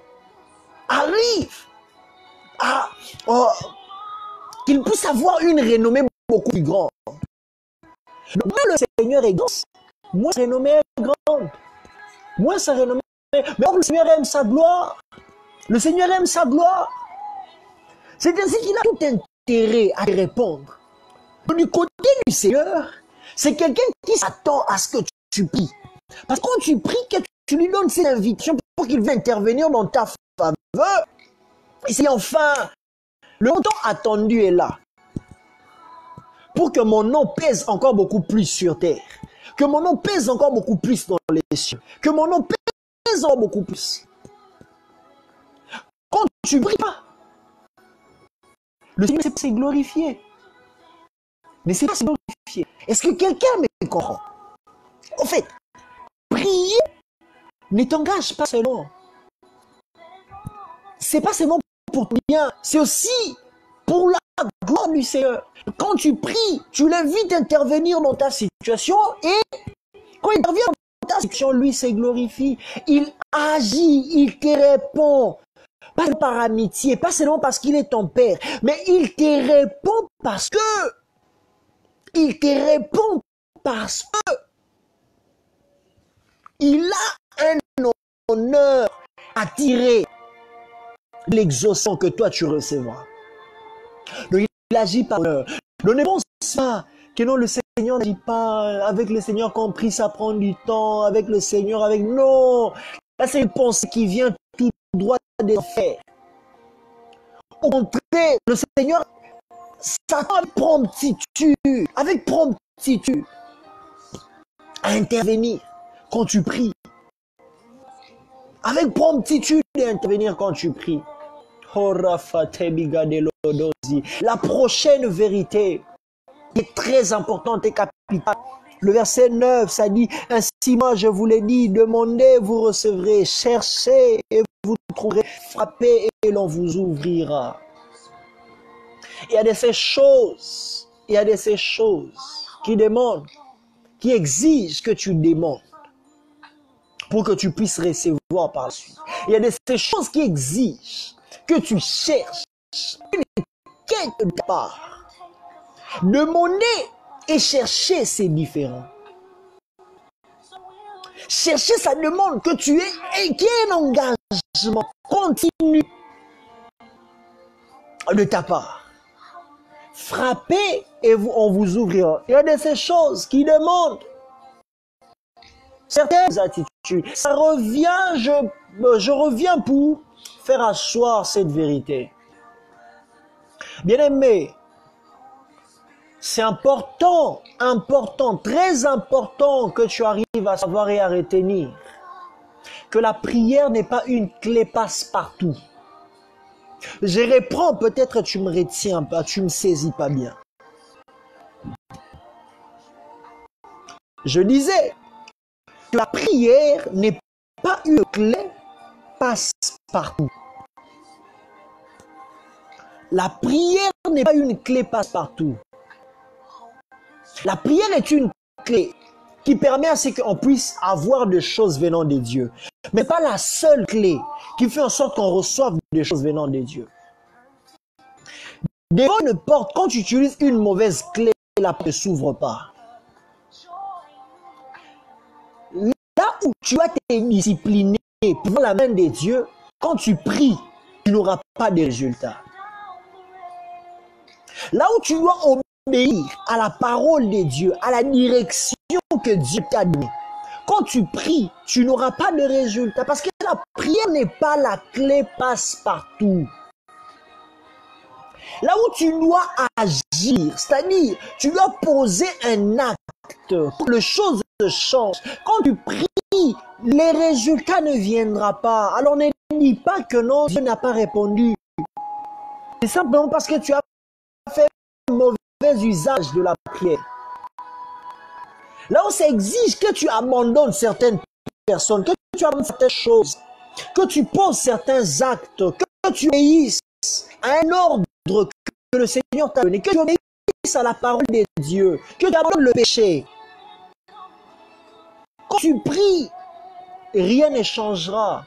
arrive à... qu'il puisse avoir une renommée beaucoup plus grande. Donc, moins le Seigneur est grand, moins sa renommée est grande. Moins sa renommée est grande. Mais le Seigneur aime sa gloire. Le Seigneur aime sa gloire. C'est ainsi qu'il a tout intérêt à répondre. Du côté du Seigneur, c'est quelqu'un qui s'attend à ce que tu pries. Parce que quand tu pries, que tu lui donnes cette invitation pour qu'il vienne intervenir dans ta faveur, et c'est enfin, le temps attendu est là. Pour que mon nom pèse encore beaucoup plus sur terre. Que mon nom pèse encore beaucoup plus dans les cieux. Que mon nom pèse encore beaucoup plus. Quand tu pries pas, le Seigneur s'est glorifié. Mais c'est pas se glorifier. Est-ce que quelqu'un me comprend? En fait, prier ne t'engage pas seulement. C'est pas seulement pour ton bien, c'est aussi pour la gloire du Seigneur. Quand tu pries, tu l'invites à intervenir dans ta situation et quand il intervient dans ta situation, lui se glorifie. Il agit, il te répond. Pas par amitié, pas seulement parce qu'il est ton père, mais il te répond parce que il a un honneur à tirer l'exaucement que toi tu recevras. Donc il agit par l'honneur. Donc ne pense pas que non, le Seigneur n'agit pas. Avec le Seigneur compris, ça prend du temps. Avec le Seigneur, avec... Non! Là, c'est une pensée qui vient tout droit des enfers. Au contraire, le Seigneur s'attend avec promptitude, à intervenir quand tu pries. Avec promptitude à intervenir quand tu pries. La prochaine vérité est très importante et capitale. Le verset 9, ça dit, ainsi moi je vous l'ai dit, demandez, vous recevrez, cherchez et vous trouverez, frappez et l'on vous ouvrira. Il y a de ces choses qui demandent, qui exigent que tu demandes pour que tu puisses recevoir par la suite. Il y a de ces choses qui exigent que tu cherches quelque part. Demander et chercher, c'est différent. Chercher, ça demande que tu aies un engagement continu de ta part. Frapper et on vous ouvrira. Il y a de ces choses qui demandent certaines attitudes. Ça revient, je reviens pour faire asseoir cette vérité. Bien-aimé, c'est important, très important que tu arrives à savoir et à retenir que la prière n'est pas une clé passe-partout. Je reprends, peut-être tu me retiens pas, tu me saisis pas bien. Je disais que la prière n'est pas une clé passe-partout. La prière n'est pas une clé passe-partout. La prière est une clé qui permet à ce qu'on puisse avoir des choses venant de Dieu. Mais pas la seule clé qui fait en sorte qu'on reçoive des choses venant de Dieu. Devant une porte, quand tu utilises une mauvaise clé, la porte ne s'ouvre pas. Là où tu as été discipliné pour la main de Dieu, quand tu pries, tu n'auras pas de résultats. Là où tu dois obéir à la parole de Dieu, à la direction que Dieu t'a donnée, quand tu pries, tu n'auras pas de résultats parce que la prière n'est pas la clé passe-partout. Là où tu dois agir, c'est-à-dire tu dois poser un acte pour que les choses changent. Quand tu pries, les résultats ne viendront pas. Alors ne dis pas que non, Dieu n'a pas répondu. C'est simplement parce que tu as fait un mauvais usage de la prière. Là où ça exige que tu abandonnes certaines personnes, que tu abandonnes certaines choses, que tu poses certains actes, que tu obéisses à un ordre que le Seigneur t'a donné, que tu obéisses à la parole de Dieu, que tu abandonnes le péché. Quand tu pries, rien ne changera.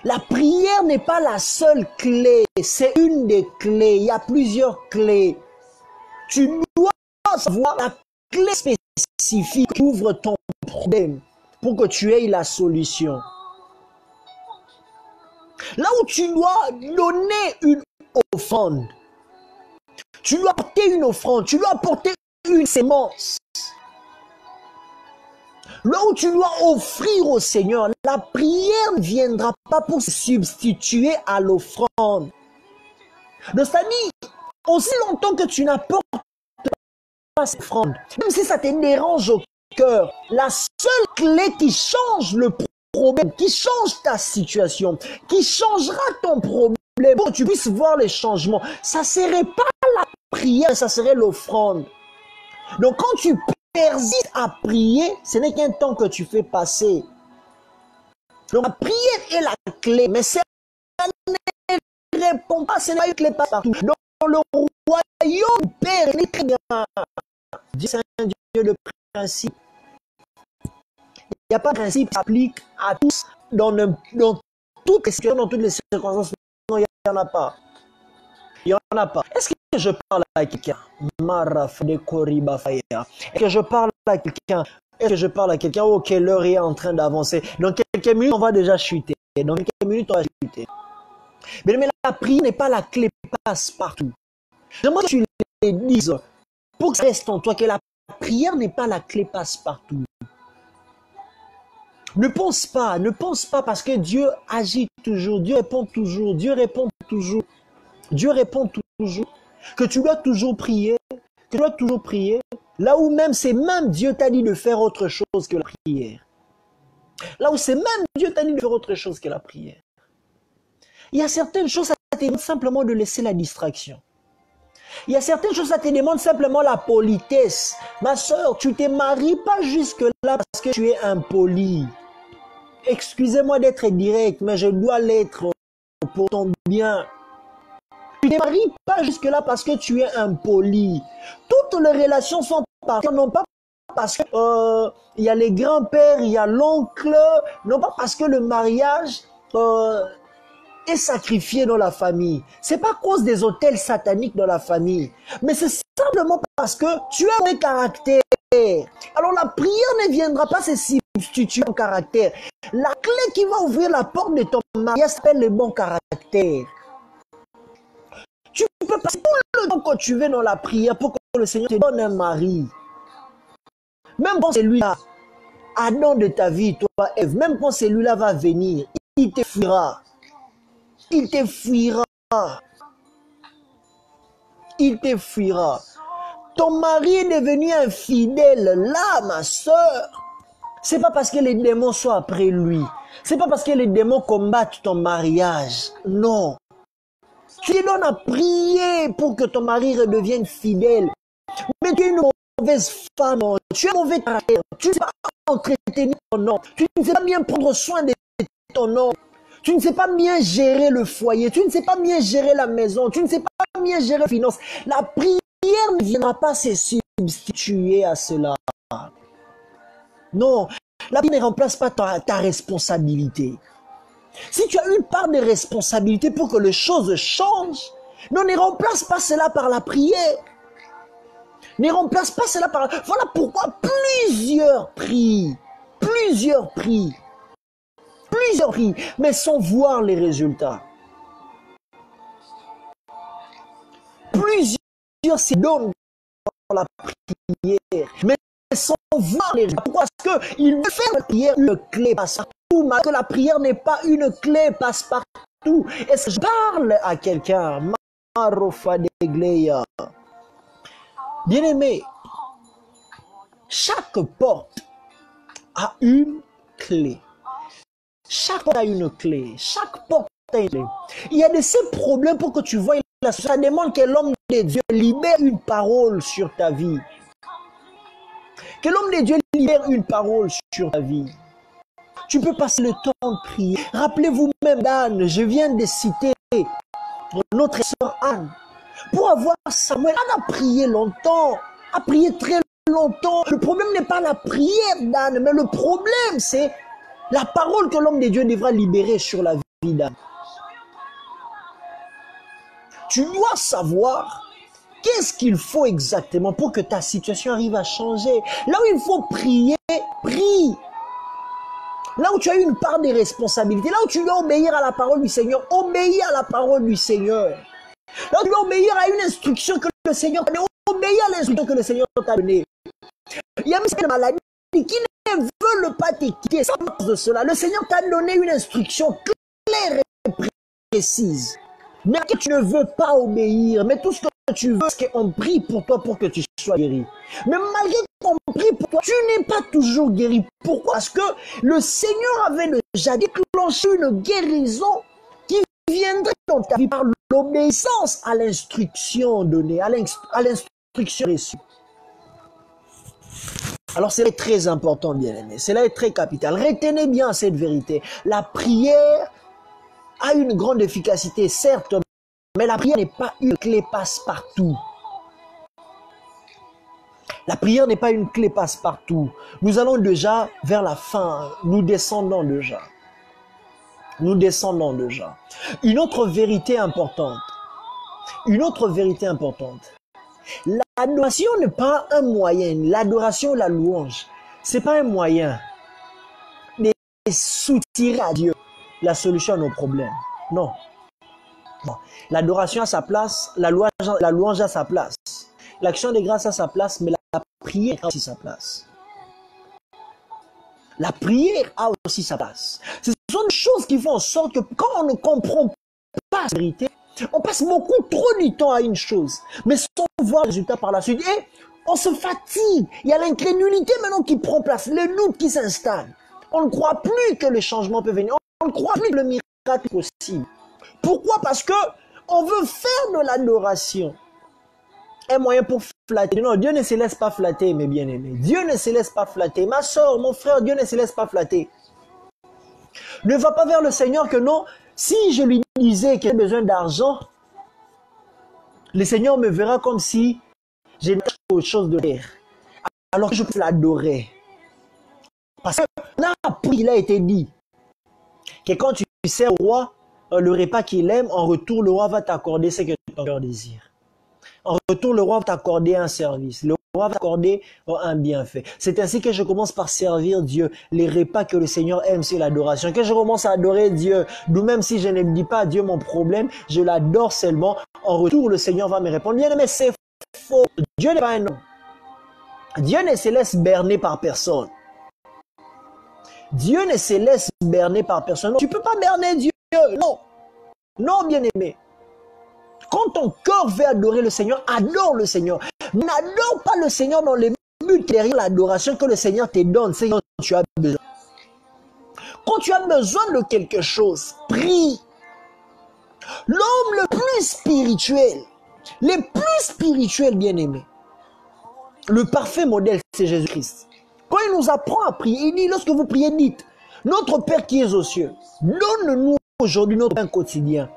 La prière n'est pas la seule clé, c'est une des clés. Il y a plusieurs clés. Tu dois savoir la clé spécifique qui ouvre ton problème pour que tu aies la solution. Là où tu dois donner une offrande, tu dois apporter une offrande, tu dois apporter une sémence. Là où tu dois offrir au Seigneur, la prière ne viendra pas pour se substituer à l'offrande. Donc, c'est-à-dire, aussi longtemps que tu n'apportes pas cette offrande, même si ça te dérange au cœur, la seule clé qui change le problème, qui change ta situation, qui changera ton problème pour que tu puisses voir les changements. Ça ne serait pas la prière, ça serait l'offrande. Donc quand tu persistes à prier, ce n'est qu'un temps que tu fais passer. Donc la prière est la clé, mais ça ne répond pas, ce n'est pas une clé partout. Dans le royaume du Père, il est très bien. Dieu, c'est un Dieu de principe. Il n'y a pas de principe qui s'applique à tous dans toutes les situations, dans toutes les circonstances. Non, il n'y en a pas. Il n'y en a pas. Est-ce que je parle à quelqu'un? Est-ce que je parle à quelqu'un? Est-ce que je parle à quelqu'un? Ok, l'heure est en train d'avancer. Dans quelques minutes, on va déjà chuter. Dans quelques minutes, on va chuter. Mais la prière n'est pas la clé passe-partout. J'aimerais que tu le dises pour que ça reste en toi, que la prière n'est pas la clé passe-partout. Ne pense pas parce que Dieu agit toujours, Dieu répond toujours, Dieu répond toujours, Dieu répond toujours, que tu dois toujours prier, là où même c'est même Dieu t'a dit de faire autre chose que la prière. Là où c'est même Dieu t'a dit de faire autre chose que la prière. Il y a certaines choses, ça te demande simplement de laisser la distraction. Il y a certaines choses, ça te demande simplement la politesse. Ma soeur, tu ne te maries pas jusque-là parce que tu es impoli. Excusez-moi d'être direct, mais je dois l'être pour ton bien. Tu ne te maries pas jusque-là parce que tu es impoli. Toutes les relations sont parties, non pas parce que il y a les grands-pères, il y a l'oncle, non pas parce que le mariage est sacrifié dans la famille. C'est pas à cause des hôtels sataniques dans la famille, mais c'est simplement parce que tu as un caractère. Alors la prière ne viendra pas se substituer au caractère. La clé qui va ouvrir la porte de ton mariage s'appelle le bon caractère. Tu peux passer tout le temps que tu veux dans la prière pour que le Seigneur te donne un mari. Même quand celui-là, Adam de ta vie, toi Ève, même quand celui-là va venir, il te fuira. Il te fuira. Il te fuira. Ton mari est devenu infidèle. Là, ma soeur, c'est pas parce que les démons sont après lui. C'est pas parce que les démons combattent ton mariage. Non. Tu te donnes à prier pour que ton mari redevienne fidèle. Mais tu es une mauvaise femme. Tu es un mauvais caractère. Tu ne sais pas entretenir ton homme. Tu ne sais pas bien prendre soin de ton homme. Tu ne sais pas bien gérer le foyer. Tu ne sais pas bien gérer la maison. Tu ne sais pas bien gérer les finances. La prière ne viendra pas se substituer à cela. Non, la prière ne remplace pas ta responsabilité. Si tu as une part de responsabilité pour que les choses changent, non, ne remplace pas cela par la prière. Ne remplace pas cela par... Voilà pourquoi plusieurs prient, mais sans voir les résultats. Plusieurs se donnent dans la prière, mais sans voir les résultats. Pourquoi? Parce qu'ils veulent faire la prière une clé passe-partout, mais que la prière n'est pas une clé passe-partout. Est-ce que je parle à quelqu'un? Bien-aimé, chaque porte a une clé. Chaque porte a une clé. Chaque porte a une clé. Il y a de ces problèmes pour que tu vois. Ça demande que l'homme de Dieu libère une parole sur ta vie. Que l'homme de Dieu libère une parole sur ta vie. Tu peux passer le temps de prier. Rappelez-vous même d'Anne. Je viens de citer notre sœur Anne. Pour avoir Samuel, Anne a prié longtemps. A prié très longtemps. Le problème n'est pas la prière d'Anne, mais le problème c'est la parole que l'homme de Dieu devra libérer sur la vie d'Anne. Tu dois savoir qu'est-ce qu'il faut exactement pour que ta situation arrive à changer. Là où il faut prier, prie. Là où tu as une part de responsabilité, là où tu dois obéir à la parole du Seigneur, obéis à la parole du Seigneur. Là où tu dois obéir à une instruction que le Seigneur t'a donnée, obéis à l'instruction que le Seigneur t'a donnée. Il y a même cette maladie qui ne veulent pas te quitter. Sans cause de cela, le Seigneur t'a donné une instruction claire et précise. Mais que tu ne veux pas obéir, mais tout ce que tu veux, c'est qu'on prie pour toi pour que tu sois guéri. Mais malgré qu'on prie pour toi, tu n'es pas toujours guéri. Pourquoi? Parce que le Seigneur avait déjà déclenché une guérison qui viendrait dans ta vie par l'obéissance à l'instruction donnée, à l'instruction reçue. Alors c'est très important, bien-aimés. Cela est très capital. Retenez bien cette vérité. La prière a une grande efficacité, certes, mais la prière n'est pas une clé passe-partout. La prière n'est pas une clé passe-partout. Nous allons déjà vers la fin. Nous descendons déjà. Nous descendons déjà. Une autre vérité importante. Une autre vérité importante. L'adoration n'est pas un moyen. L'adoration, la louange, c'est pas un moyen de soutirer à Dieu la solution à nos problèmes. Non. Non. L'adoration a sa place, la louange a sa place. L'action de grâce a sa place, mais la prière a aussi sa place. La prière a aussi sa place. Ce sont des choses qui font en sorte que quand on ne comprend pas la vérité, on passe beaucoup trop du temps à une chose, mais sans voir le résultat par la suite. Et on se fatigue. Il y a l'incrédulité maintenant qui prend place, le doute qui s'installe. On ne croit plus que le changement peut venir. On ne croit plus que le miracle est possible. Pourquoi? Parce que on veut faire de l'adoration un moyen pour flatter. Non, Dieu ne se laisse pas flatter, mes bien-aimés. Dieu ne se laisse pas flatter. Ma soeur, mon frère, Dieu ne se laisse pas flatter. Ne va pas vers le Seigneur que non. Si je lui disais qu'il a besoin d'argent, le Seigneur me verra comme si j'ai autre chose de faire. Alors que je peux l'adorer. Parce que là, il a été dit que quand tu sers au roi le repas qu'il aime, en retour, le roi va t'accorder ce que ton cœur désire. En retour, le roi va t'accorder un service. Le roi va t'accorder un bienfait. C'est ainsi que je commence par servir Dieu. Les repas que le Seigneur aime, c'est l'adoration. Que je commence à adorer Dieu. D'où même si je ne dis pas à Dieu mon problème, je l'adore seulement. En retour, le Seigneur va me répondre. Bien aimé, c'est faux. Dieu n'est pas un homme. Dieu ne se laisse berner par personne. Dieu ne se laisse berner par personne. Non, tu ne peux pas berner Dieu. Non. Non, bien aimé. Quand ton cœur veut adorer le Seigneur, adore le Seigneur. N'adore pas le Seigneur dans les buts derrière l'adoration que le Seigneur te donne. C'est quand tu as besoin. Quand tu as besoin de quelque chose, prie. L'homme le plus spirituel, bien aimé, le parfait modèle, c'est Jésus-Christ. Quand il nous apprend à prier, il dit, lorsque vous priez, dites, notre Père qui est aux cieux, donne-nous aujourd'hui notre pain quotidien.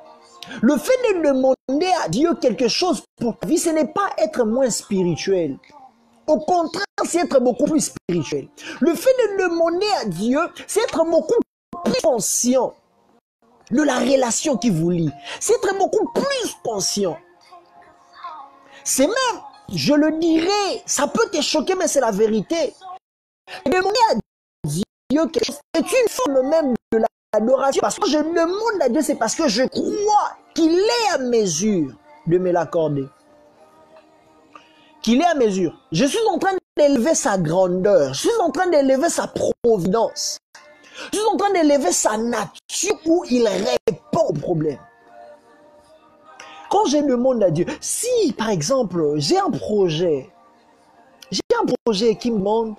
Le fait de demander à Dieu quelque chose pour ta vie, ce n'est pas être moins spirituel. Au contraire, c'est être beaucoup plus spirituel. Le fait de demander à Dieu, c'est être beaucoup plus conscient de la relation qui vous lie. C'est être beaucoup plus conscient. C'est même, je le dirais, ça peut te choquer, mais c'est la vérité. Demander à Dieu quelque chose, c'est une forme même de l'adoration. Parce que je demande à Dieu, c'est parce que je crois qu'il est à mesure de me l'accorder. Qu'il est à mesure. Je suis en train d'élever sa grandeur. Je suis en train d'élever sa providence. Je suis en train d'élever sa nature où il répond aux problèmes. Quand je demande à Dieu, si par exemple j'ai un projet qui me demande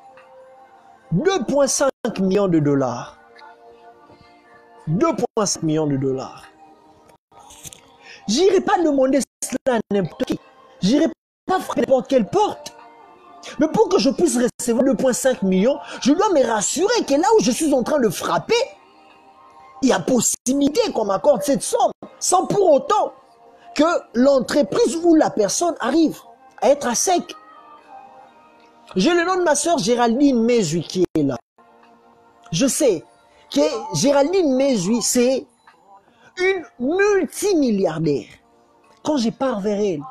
2,5 millions de dollars. 2,5 millions de dollars. J'irai pas demander cela à n'importe qui. J'irai pas frapper n'importe quelle porte. Mais pour que je puisse recevoir 2,5 millions, je dois me rassurer que là où je suis en train de frapper, il y a possibilité qu'on m'accorde cette somme, sans pour autant que l'entreprise ou la personne arrive à être à sec. J'ai le nom de ma soeur Géraldine Mézui qui est là. Je sais que Géraldine Mézui, c'est une multimilliardaire. Quand je pars vers elle,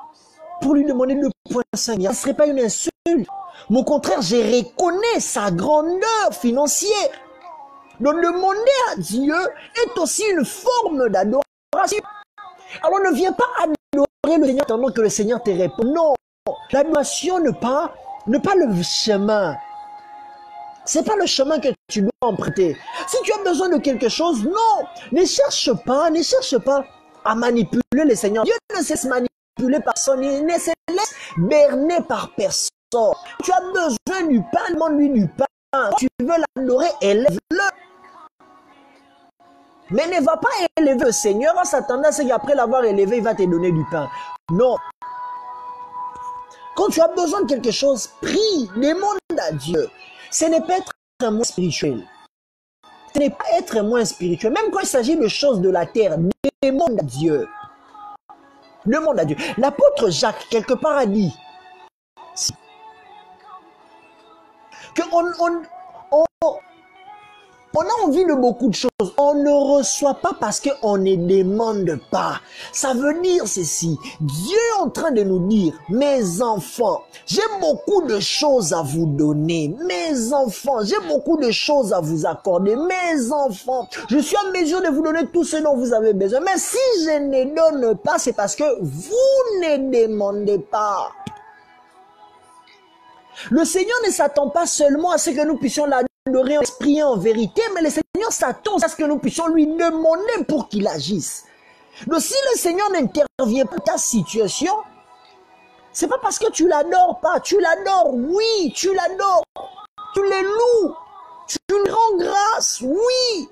pour lui demander 2,5 millions, ce ne serait pas une insulte. Mais au contraire, je reconnais sa grandeur financière. Donc demander à Dieu est aussi une forme d'adoration. Alors ne viens pas adorer le Seigneur pendant que le Seigneur te répond. Non, l'adoration n'est pas le chemin. C'est pas le chemin que tu dois emprunter. Si tu as besoin de quelque chose, non, ne cherche pas à manipuler le Seigneur. Dieu ne se laisse manipuler par personne, il ne se laisse berner par personne. sort. Tu as besoin du pain, demande-lui du pain. Quand tu veux l'adorer, élève-le. Mais ne va pas élever le Seigneur en s'attendant à ce qu'après l'avoir élevé, il va te donner du pain. Non. Quand tu as besoin de quelque chose, prie, demande à Dieu. Ce n'est pas être un moins spirituel. Ce n'est pas être un moins spirituel. Même quand il s'agit de choses de la terre, demande à Dieu. Demande à Dieu. L'apôtre Jacques, quelque part, a dit on a envie de beaucoup de choses. On ne reçoit pas parce qu'on ne demande pas. Ça veut dire ceci. Dieu est en train de nous dire, mes enfants, j'ai beaucoup de choses à vous donner. Mes enfants, j'ai beaucoup de choses à vous accorder. Mes enfants, je suis en mesure de vous donner tout ce dont vous avez besoin. Mais si je ne donne pas, c'est parce que vous ne demandez pas. Le Seigneur ne s'attend pas seulement à ce que nous puissions l'adorer en esprit et en vérité, mais le Seigneur s'attend à ce que nous puissions lui demander pour qu'il agisse. Donc si le Seigneur n'intervient pas dans ta situation, c'est pas parce que tu l'adores pas, tu l'adores, oui, tu l'adores, tu le loues, tu lui rends grâce, oui.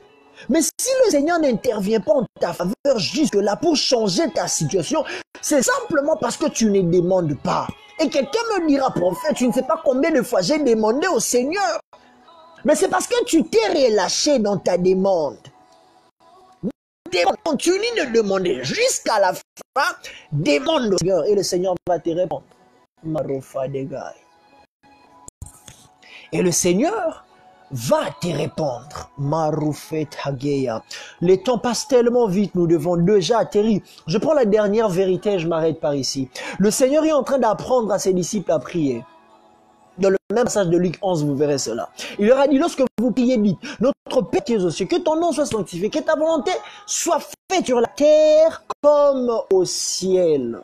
Mais si le Seigneur n'intervient pas en ta faveur jusque-là pour changer ta situation, c'est simplement parce que tu ne demandes pas. Et quelqu'un me dira, prophète, tu ne sais pas combien de fois j'ai demandé au Seigneur. Mais c'est parce que tu t'es relâché dans ta demande. Continue de demander jusqu'à la fin. Demande au Seigneur et le Seigneur va te répondre. Et le Seigneur va te répondre. Maroufet Hageya. Les temps passent tellement vite, nous devons déjà atterrir. Je prends la dernière vérité et je m'arrête par ici. Le Seigneur est en train d'apprendre à ses disciples à prier. Dans le même passage de Luc 11, vous verrez cela. Il leur a dit, lorsque vous priez, dites, notre Père qui es aux cieux, que ton nom soit sanctifié, que ta volonté soit faite sur la terre comme au ciel.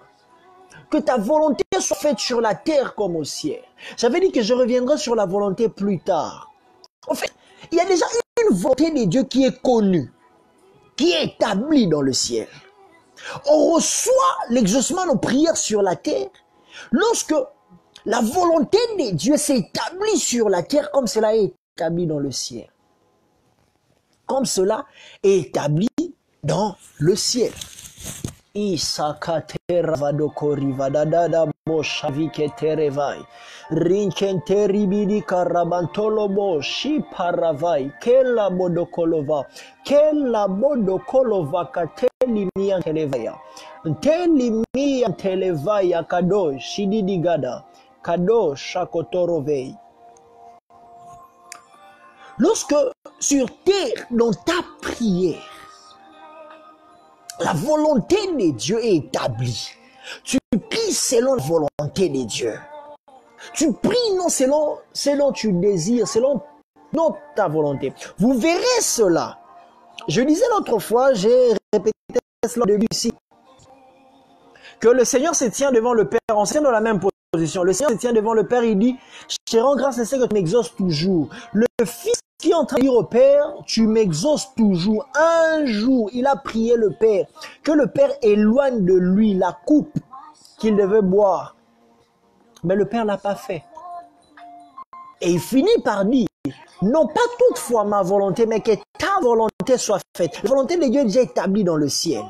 Que ta volonté soit faite sur la terre comme au ciel. J'avais dit que je reviendrai sur la volonté plus tard. En fait, il y a déjà une volonté de Dieu qui est connue, qui est établie dans le ciel. On reçoit l'exaucement de nos prières sur la terre lorsque la volonté de Dieu s'est établie sur la terre comme cela est établi dans le ciel. Comme cela est établi dans le ciel. Rinkenteribidi karabantolobo shiparavai kela bodokolova kela bodokolova kateli mian televaya nteli mian televaya kado shididigada kado shakotorovei. Lorsque sur terre dans ta prière la volonté de Dieu est établie, tu pries selon la volonté de Dieu. Tu pries non selon tu désires, selon non ta volonté. Vous verrez cela. Je disais l'autre fois, j'ai répété cela au début ici, que le Seigneur se tient devant le Père, on se tient dans la même position. Le Seigneur se tient devant le Père, il dit, je te rends grâce à ce que tu m'exauces toujours. Le Fils qui est en train de dire au Père, tu m'exauces toujours. Un jour, il a prié le Père, que le Père éloigne de lui la coupe qu'il devait boire. Mais le Père n'a pas fait. Et il finit par dire, non pas toutefois ma volonté, mais que ta volonté soit faite. La volonté de Dieu est déjà établie dans le ciel.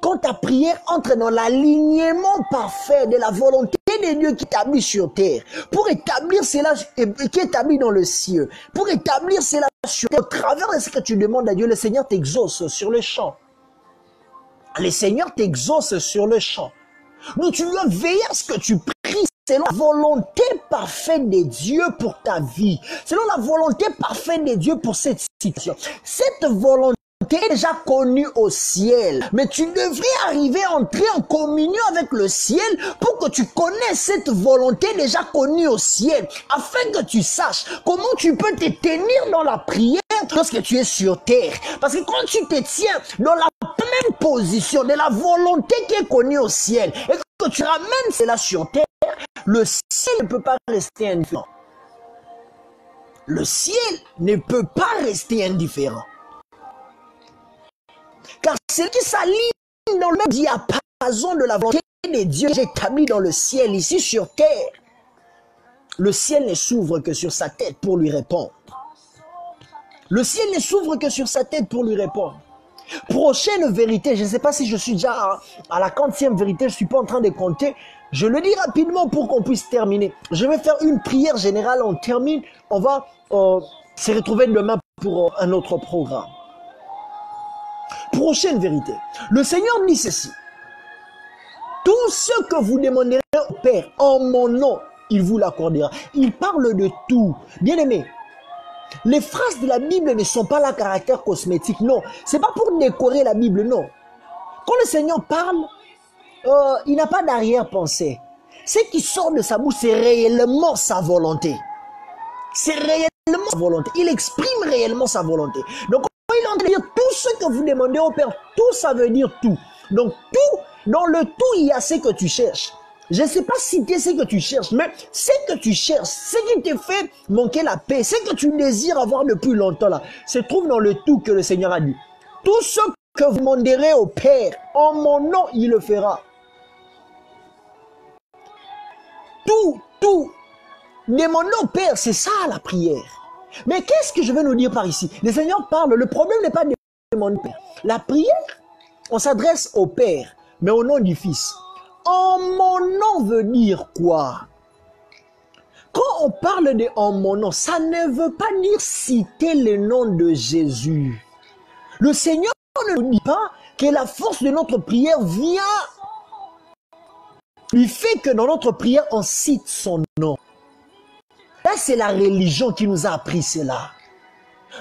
Quand ta prière entre dans l'alignement parfait de la volonté de Dieu qui est établie sur terre, pour établir cela qui est établi dans le ciel, pour établir cela sur terre, au travers de ce que tu demandes à Dieu, le Seigneur t'exauce sur le champ. Le Seigneur t'exauce sur le champ. Donc tu dois veiller à ce que tu pries selon la volonté parfaite de Dieu pour ta vie, selon la volonté parfaite de Dieu pour cette situation. Cette volonté est déjà connue au ciel, mais tu devrais arriver à entrer en communion avec le ciel pour que tu connaisses cette volonté déjà connue au ciel, afin que tu saches comment tu peux te tenir dans la prière lorsque tu es sur terre. Parce que quand tu te tiens dans la même position de la volonté qui est connue au ciel et que tu ramènes cela sur terre, le ciel ne peut pas rester indifférent. Le ciel ne peut pas rester indifférent. Car c'est qui s'aligne dans le même diapason de la volonté de Dieu établie dans le ciel, ici sur terre. le ciel ne s'ouvre que sur sa tête pour lui répondre. Le ciel ne s'ouvre que sur sa tête pour lui répondre. Prochaine vérité, je ne sais pas si je suis déjà à la 40e vérité, je ne suis pas en train de compter. Je le dis rapidement pour qu'on puisse terminer. Je vais faire une prière générale, on termine, on va se retrouver demain pour un autre programme. Prochaine vérité, le Seigneur dit ceci. Tout ce que vous demanderez au Père en mon nom, il vous l'accordera. Il parle de tout. Bien aimé, les phrases de la Bible ne sont pas là à caractère cosmétique, non. C'est pas pour décorer la Bible, non. Quand le Seigneur parle, il n'a pas d'arrière-pensée. Ce qui sort de sa bouche, c'est réellement sa volonté. C'est réellement sa volonté. Il exprime réellement sa volonté. Donc, quand il est en train de dire tout ce que vous demandez au Père, tout ça veut dire tout. Donc, tout, dans le tout, il y a ce que tu cherches. Je ne sais pas citer ce que tu cherches, mais ce que tu cherches, ce qui te fait manquer la paix, ce que tu désires avoir depuis longtemps là, se trouve dans le tout que le Seigneur a dit. Tout ce que vous demanderez au Père, en mon nom, il le fera. Tout. Demander au Père, c'est ça la prière. Mais qu'est-ce que je vais nous dire par ici? Le Seigneur parle, le problème n'est pas de demander au Père. La prière, on s'adresse au Père, mais au nom du Fils. En mon nom veut dire quoi? Quand on parle de en mon nom, ça ne veut pas dire citer le nom de Jésus. Le Seigneur ne nous dit pas que la force de notre prière vient du fait que dans notre prière, on cite son nom. Là, c'est la religion qui nous a appris cela.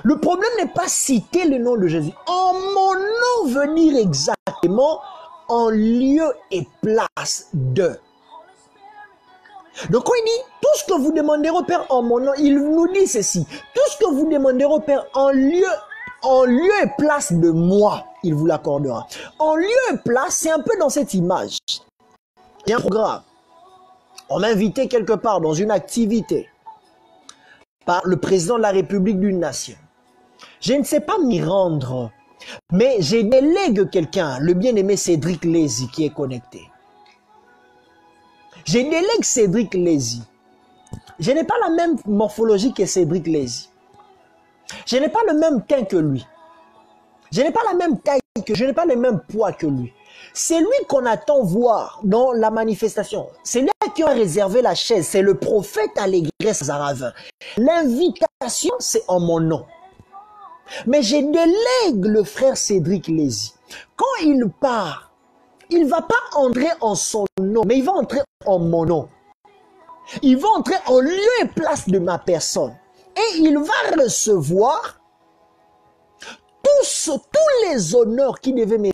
Le problème n'est pas citer le nom de Jésus. En mon nom veut dire exactement en lieu et place de. Donc quand il dit tout ce que vous demanderez au Père en mon nom, il nous dit ceci. Tout ce que vous demanderez au Père en lieu et place de moi, il vous l'accordera. En lieu et place, c'est un peu dans cette image. Il y a un programme. On m'a invité quelque part dans une activité par le président de la République d'une nation. Je ne sais pas m'y rendre, mais je délègue quelqu'un, le bien-aimé Cédric Lézy, qui est connecté. Je délègue Cédric Lézy. Je n'ai pas la même morphologie que Cédric Lézy. Je n'ai pas le même teint que lui. Je n'ai pas la même taille que, je n'ai pas le même poids que lui. C'est lui qu'on attend voir dans la manifestation. C'est lui qui a réservé la chaise. C'est le prophète Allégresse Zaravin. L'invitation, c'est en mon nom. Mais je délègue le frère Cédric Lézy. Quand il part, il ne va pas entrer en son nom, mais il va entrer en mon nom. Il va entrer en lieu et place de ma personne. Et il va recevoir tous les honneurs qui devaient me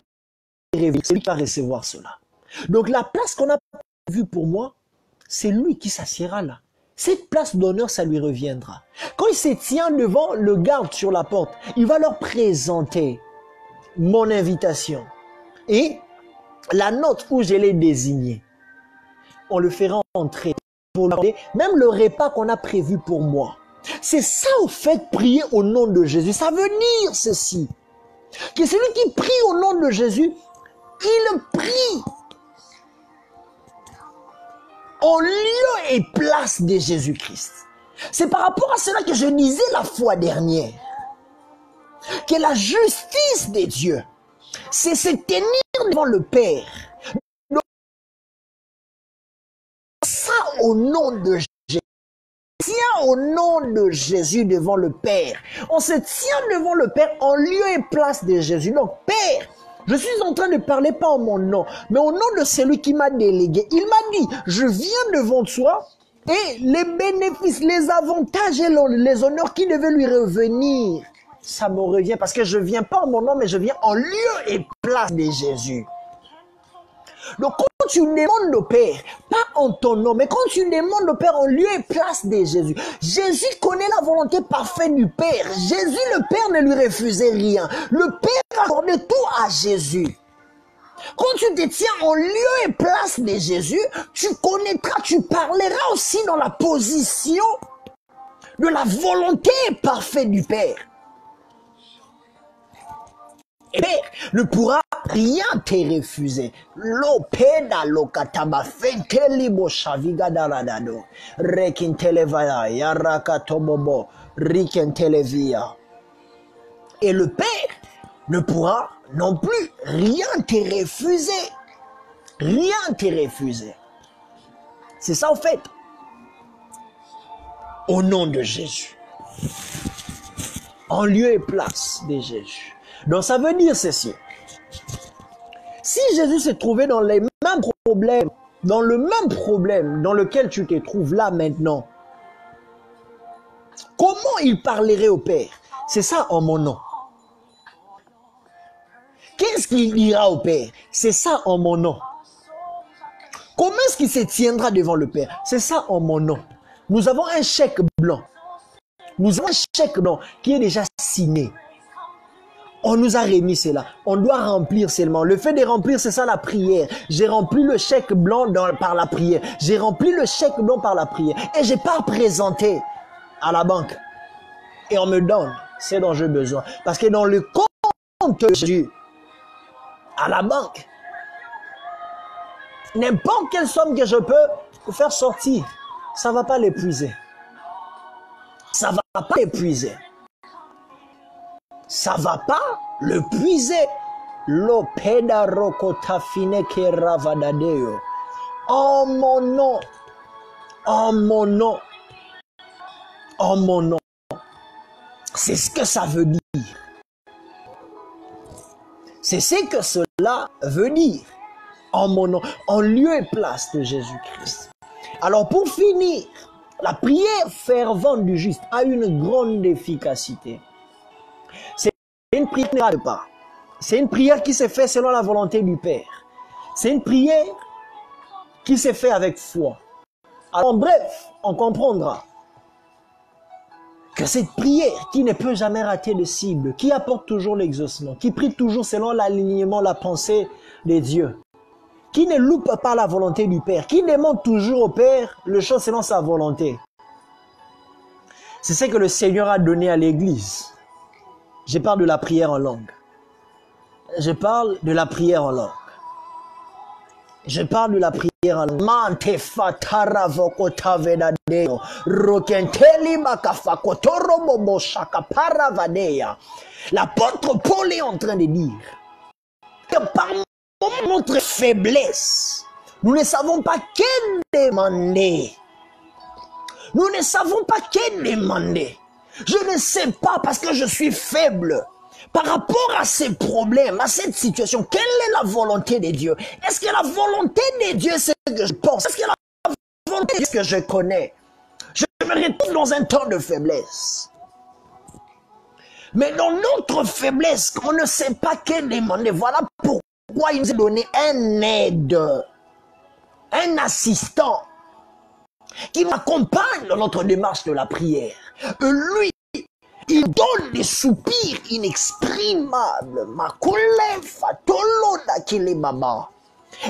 révéler. C'est lui qui va recevoir cela. Donc la place qu'on a vue pour moi, c'est lui qui s'assiera là. Cette place d'honneur, ça lui reviendra. Quand il se tient devant le garde sur la porte, il va leur présenter mon invitation. Et la note où je l'ai désignée, on le fera entrer pour lui donner même le repas qu'on a prévu pour moi. C'est ça, au fait, prier au nom de Jésus. Ça veut dire ceci, que celui qui prie au nom de Jésus, il prie en lieu et place de Jésus-Christ. C'est par rapport à cela que je disais la fois dernière, que la justice de Dieu, c'est se tenir devant le Père. Donc, ça au nom de Jésus. Tient au nom de Jésus devant le Père. On se tient devant le Père en lieu et place de Jésus. Donc, Père, je suis en train de parler pas en mon nom, mais au nom de celui qui m'a délégué. Il m'a dit, je viens devant toi et les bénéfices, les avantages et les honneurs qui devaient lui revenir, ça me revient parce que je viens pas en mon nom, mais je viens en lieu et place de Jésus. Donc quand tu demandes au Père, pas en ton nom, mais quand tu demandes au Père en lieu et place de Jésus, Jésus connaît la volonté parfaite du Père. Jésus, le Père ne lui refusait rien. Le Père accordait tout à Jésus. Quand tu te tiens en lieu et place de Jésus, tu connaîtras, tu parleras aussi dans la position de la volonté parfaite du Père. Et le Père ne pourra rien te refuser. Lopeda lokataba fentelibo shaviga daladado. Rekintelevaya yarakatobobo rikentelevia. Et le Père ne pourra non plus rien te refuser. Rien te refuser. C'est ça en fait. Au nom de Jésus. En lieu et place de Jésus. Donc ça veut dire ceci. Si Jésus s'est trouvé dans les mêmes problèmes, dans le même problème dans lequel tu te trouves là maintenant, comment il parlerait au Père? C'est ça en mon nom. Qu'est-ce qu'il dira au Père? C'est ça en mon nom. Comment est-ce qu'il se tiendra devant le Père? C'est ça en mon nom. Nous avons un chèque blanc. Nous avons un chèque blanc qui est déjà signé. On nous a remis cela. On doit remplir seulement. Le fait de remplir, c'est ça la prière. J'ai rempli le chèque blanc par la prière. J'ai rempli le chèque blanc par la prière. Et j'ai pas présenté à la banque. Et on me donne ce dont j'ai besoin. Parce que dans le compte de Jésus, à la banque, n'importe quelle somme que je peux faire sortir, ça ne va pas l'épuiser. Ça ne va pas l'épuiser. Ça ne va pas le puiser. L'opeda rokotafine keravadadeo. En mon nom. En mon nom. En mon nom. C'est ce que ça veut dire. C'est ce que cela veut dire. En mon nom. En lieu et place de Jésus-Christ. Alors pour finir, la prière fervente du juste a une grande efficacité. C'est une prière qui n'arrête pas. C'est une prière qui se fait selon la volonté du Père. C'est une prière qui se fait avec foi. Alors, en bref, on comprendra que cette prière qui ne peut jamais rater de cible, qui apporte toujours l'exaucement, qui prie toujours selon l'alignement, la pensée de Dieu, qui ne loupe pas la volonté du Père, qui demande toujours au Père le chose selon sa volonté. C'est ce que le Seigneur a donné à l'Église. Je parle de la prière en langue. Je parle de la prière en langue. Je parle de la prière en langue. L'apôtre Paul est en train de dire que par notre faiblesse, nous ne savons pas que demander. Nous ne savons pas que demander. Je ne sais pas parce que je suis faible. Par rapport à ces problèmes, à cette situation, quelle est la volonté de Dieu? Est-ce que la volonté de Dieu, c'est ce que je pense? Est-ce que la volonté de Dieu, c'est ce que je connais? Je me retrouve dans un temps de faiblesse. Mais dans notre faiblesse, on ne sait pas que demander. Voilà pourquoi il nous a donné un aide, un assistant qui nous accompagne dans notre démarche de la prière. Lui, il donne des soupirs inexprimables.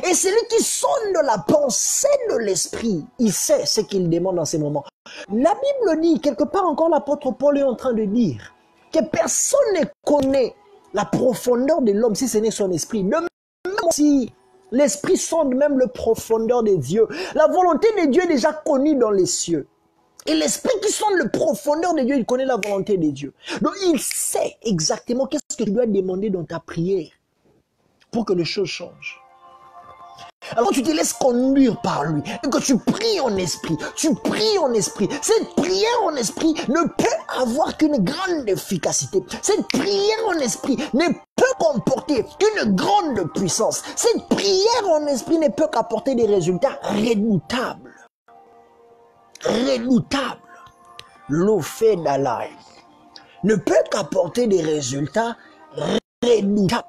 Et c'est lui qui sonne la pensée de l'esprit. Il sait ce qu'il demande dans ces moments. La Bible dit, quelque part encore, l'apôtre Paul est en train de dire que personne ne connaît la profondeur de l'homme si ce n'est son esprit. De même si l'esprit sonde même le profondeur de Dieu. La volonté de Dieu est déjà connue dans les cieux. Et l'esprit qui sonde le profondeur de Dieu, il connaît la volonté de Dieu. Donc il sait exactement qu'est-ce que tu dois demander dans ta prière pour que les choses changent. Alors tu te laisses conduire par lui et que tu pries en esprit. Tu pries en esprit. Cette prière en esprit ne peut avoir qu'une grande efficacité. Cette prière en esprit ne peut comporter qu'une grande puissance. Cette prière en esprit ne peut qu'apporter des résultats redoutables. Redoutable. L'offet d'Allah ne peut qu'apporter des résultats redoutables.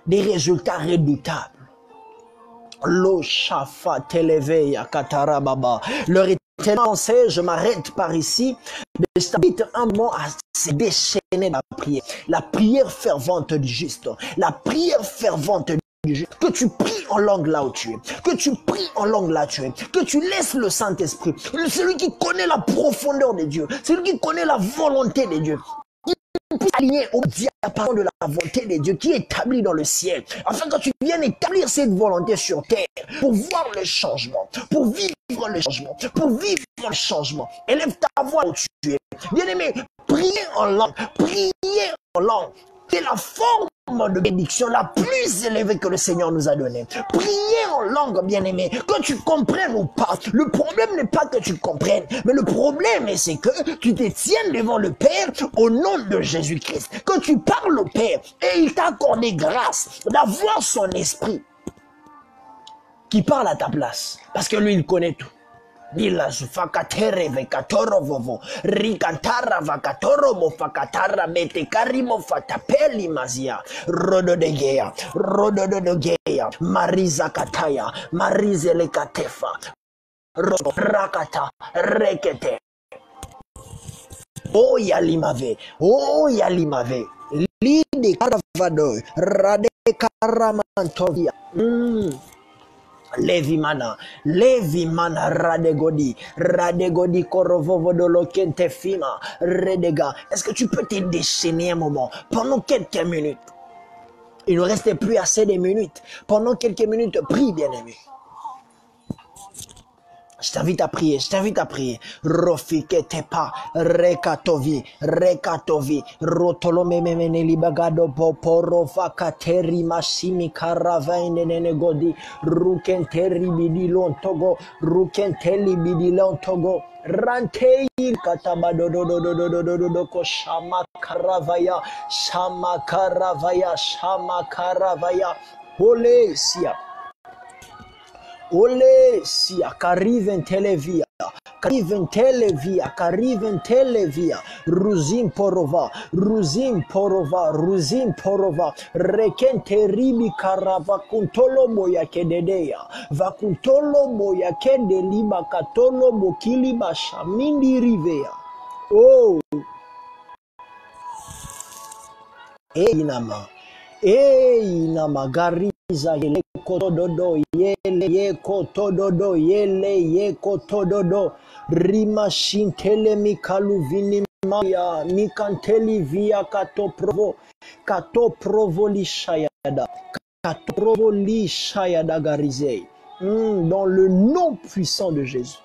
Des résultats redoutables. Lo shafa televeya katarababa. Leur éternel conseil, je m'arrête par ici. Mais je t'invite un moment à se déchaîner dans la prière. La prière fervente du juste. La prière fervente du juste. Que tu pries en langue là où tu es. Que tu pries en langue là où tu es. Que tu laisses le Saint-Esprit. Celui qui connaît la profondeur de Dieu. Celui qui connaît la volonté de Dieu. Il puisse aligner au diable la parole de la volonté de Dieu qui est établie dans le ciel, afin que tu viennes établir cette volonté sur terre, pour voir le changement, pour vivre le changement, pour vivre le changement. Élève ta voix où tu es. Bien-aimé, priez en langue, priez en langue. C'est la forme de bénédiction la plus élevée que le Seigneur nous a donnée. Priez en langue, bien-aimé, que tu comprennes ou pas. Le problème n'est pas que tu comprennes, mais le problème c'est que tu te tiennes devant le Père au nom de Jésus-Christ, que tu parles au Père et il t'a accordé grâce d'avoir son esprit qui parle à ta place, parce que lui il connaît tout. Dila sufakatere vekatoro vovo rikantara vakatoro mofakatara metekarimo fatapeli mazia rododegea mariza kataya marize lekatefa rakata rekete oh yalimave lide karavado rade karamantovia Levimana radegodi korovovodolo kente fima, redega. Est-ce que tu peux te déchaîner un moment, pendant quelques minutes? Il ne restait plus assez de minutes. Pendant quelques minutes, prie, bien-aimé. Je t'invite à prier, Rofike tepa, rekatovi, rotolome memeneli bagado poporo vakateri masimi karavaine nenegodi, rukenteri bidilon togo, rukenteli bidilon togo, rantei katabado ko shama karavaya, Ole sia kariven televia, ruzim porova, rekente ribi karava kuntolo moya kededeya, vakuntolo moya kede liba katolo bokili bashamindi rivea. Oh, inama gariza yele kotododo yele kotododo rima shintele mikalu vini maya mikanteli via kato provo li shayada garizei. Dans le nom puissant de Jésus,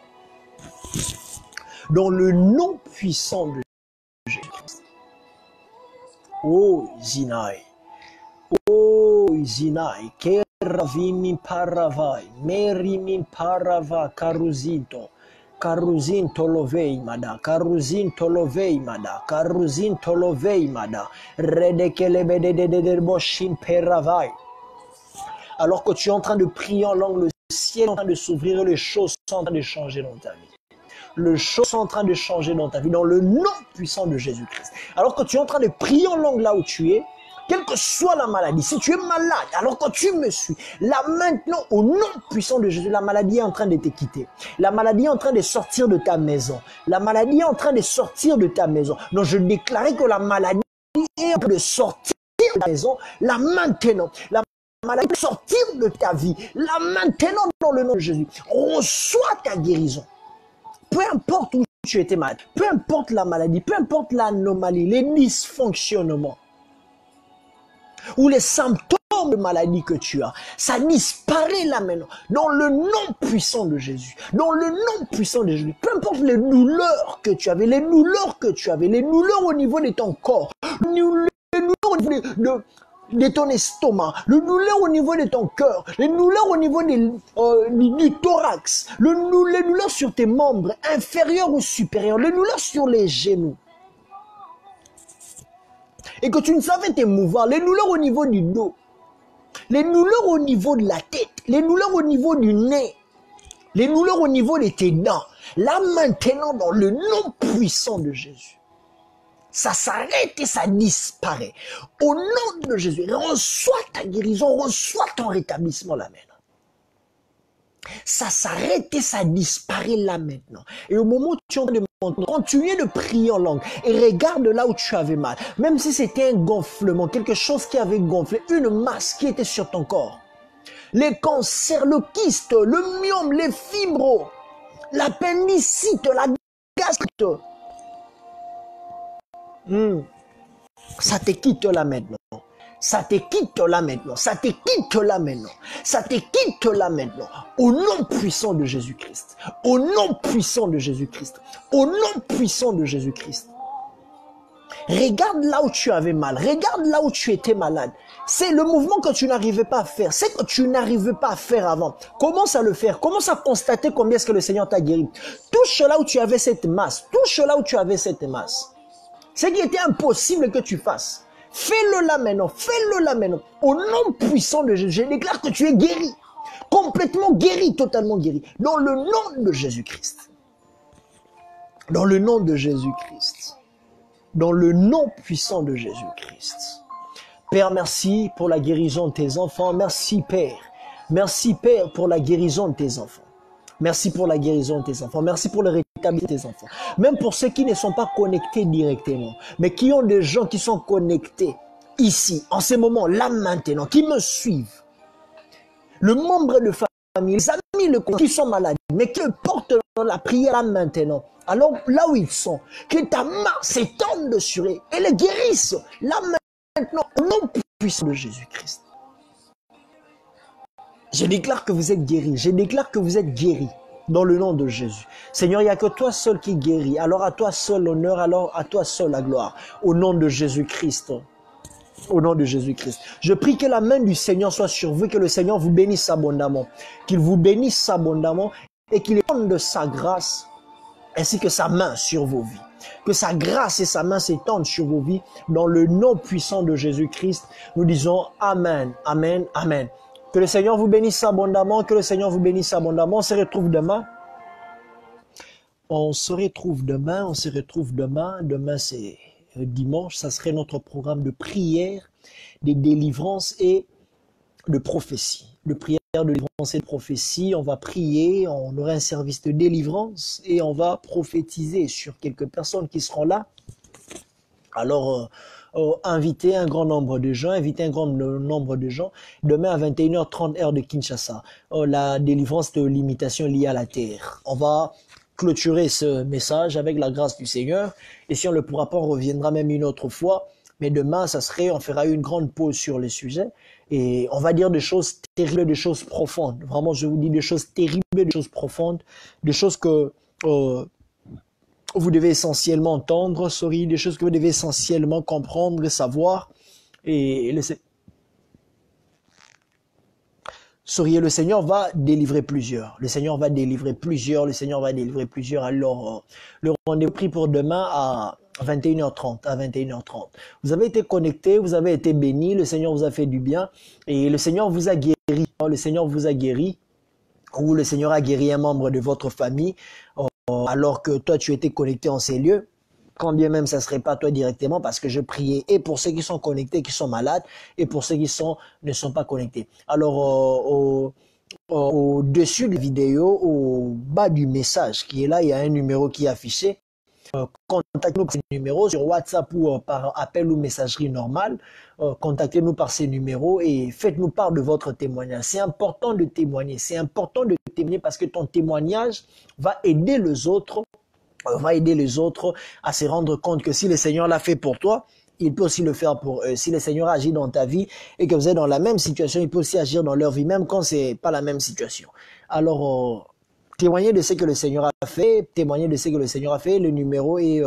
dans le nom puissant de Jésus. Oh Zinai, keravimi paravai, merimi parava karuzinto lovei mada, redekelebede boshim peravai. Alors que tu es en train de prier en langue, le ciel est en train de s'ouvrir, les choses sont en train de changer dans ta vie. Les choses sont en train de changer dans ta vie, dans le nom puissant de Jésus-Christ. Alors que tu es en train de prier en langue là où tu es, quelle que soit la maladie, si tu es malade, alors que tu me suis, là maintenant, au nom puissant de Jésus, la maladie est en train de te quitter. La maladie est en train de sortir de ta maison. La maladie est en train de sortir de ta maison. Donc je déclarais que la maladie est en train de sortir de ta maison, là maintenant. La maladie est sortir de ta vie, là maintenant, dans le nom de Jésus. Reçois ta guérison. Peu importe où tu étais malade, peu importe la maladie, peu importe l'anomalie, les dysfonctionnements ou les symptômes de maladie que tu as, ça disparaît là maintenant, dans le nom puissant de Jésus, dans le nom puissant de Jésus. Peu importe les douleurs que tu avais, les douleurs au niveau de ton corps, les douleurs au niveau de ton estomac, le douleur au niveau de ton cœur, les douleurs au niveau du thorax, les douleurs sur tes membres inférieurs ou supérieurs, les douleurs sur les genoux. Et que tu ne savais t'émouvoir, les douleurs au niveau du dos, les douleurs au niveau de la tête, les douleurs au niveau du nez, les douleurs au niveau de tes dents. Là maintenant, dans le nom puissant de Jésus, ça s'arrête et ça disparaît. Au nom de Jésus, reçois ta guérison, reçois ton rétablissement là maintenant. Ça s'arrête et ça disparaît là maintenant. Et au moment où tu es en train de continuer de prier en langue et regarde là où tu avais mal, même si c'était un gonflement, quelque chose qui avait gonflé, une masse qui était sur ton corps. Les cancers, le kyste, le myome, les fibros, l'appendicite, la gastrite. Ça te quitte là maintenant. Ça te quitte là maintenant. Ça te quitte là maintenant. Ça te quitte là maintenant. Au nom puissant de Jésus-Christ. Au nom puissant de Jésus-Christ. Au nom puissant de Jésus-Christ. Regarde là où tu avais mal. Regarde là où tu étais malade. C'est le mouvement que tu n'arrivais pas à faire. C'est que tu n'arrivais pas à faire avant. Commence à le faire. Commence à constater combien est-ce que le Seigneur t'a guéri. Touche là où tu avais cette masse. Touche là où tu avais cette masse. Ce qui était impossible que tu fasses. Fais-le là maintenant. Fais-le là maintenant. Au nom puissant de Jésus, je déclare que tu es guéri. Complètement guéri, totalement guéri. Dans le nom de Jésus-Christ. Dans le nom de Jésus-Christ. Dans le nom puissant de Jésus-Christ. Père, merci pour la guérison de tes enfants. Merci, Père. Merci, Père, pour la guérison de tes enfants. Merci pour la guérison de tes enfants. Merci pour le rétablissement de tes enfants. Même pour ceux qui ne sont pas connectés directement, mais qui ont des gens qui sont connectés ici, en ce moment, là maintenant, qui me suivent. Le membre de famille, les amis, qui sont malades, mais qui portent dans la prière là maintenant. Alors, là où ils sont, que ta main s'étende sur eux et les guérisse. Là maintenant, au nom puissant de Jésus-Christ. Je déclare que vous êtes guéris. Je déclare que vous êtes guéris dans le nom de Jésus. Seigneur, il n'y a que toi seul qui guéris. Alors à toi seul l'honneur, alors à toi seul la gloire. Au nom de Jésus-Christ. Au nom de Jésus-Christ. Je prie que la main du Seigneur soit sur vous, que le Seigneur vous bénisse abondamment. Qu'il vous bénisse abondamment et qu'il donne de sa grâce ainsi que sa main sur vos vies. Que sa grâce et sa main s'étendent sur vos vies. Dans le nom puissant de Jésus-Christ, nous disons Amen, Amen, Amen. Que le Seigneur vous bénisse abondamment, que le Seigneur vous bénisse abondamment. On se retrouve demain. On se retrouve demain. Demain, c'est dimanche. Ça serait notre programme de prière, de délivrance et de prophétie. De prière, de délivrance et de prophétie. On va prier, on aura un service de délivrance et on va prophétiser sur quelques personnes qui seront là. Alors, invitez un grand nombre de gens, demain à 21h30 heure de Kinshasa. La délivrance de limitation liée à la terre. On va clôturer ce message avec la grâce du Seigneur. Et si on ne le pourra pas, on reviendra même une autre fois. Mais demain, on fera une grande pause sur le sujet. Et on va dire des choses terribles, des choses profondes. Vraiment, je vous dis des choses terribles, des choses profondes, des choses que vous devez essentiellement entendre, des choses que vous devez essentiellement comprendre, savoir. Et le Seigneur va délivrer plusieurs. Le Seigneur va délivrer plusieurs. Alors, le rendez-vous pris pour demain à 21h30. Vous avez été connectés, vous avez été bénis, le Seigneur vous a fait du bien et le Seigneur vous a guéri. Ou le Seigneur a guéri un membre de votre famille alors que toi tu étais connecté en ces lieux. Quand bien même ça ne serait pas toi directement parce que je priais et pour ceux qui sont connectés, qui sont malades et pour ceux qui ne sont pas connectés. Alors au-dessus de la vidéo, au bas du message qui est là, il y a un numéro qui est affiché. Contactez-nous par ces numéros sur WhatsApp ou par appel ou messagerie normale. Contactez-nous par ces numéros et faites-nous part de votre témoignage. C'est important de témoigner. C'est important de témoigner parce que ton témoignage va aider les autres à se rendre compte que si le Seigneur l'a fait pour toi, il peut aussi le faire pour eux. Si le Seigneur agit dans ta vie et que vous êtes dans la même situation, il peut aussi agir dans leur vie, même quand c'est pas la même situation. Alors, témoignez de ce que le Seigneur a fait. Le numéro est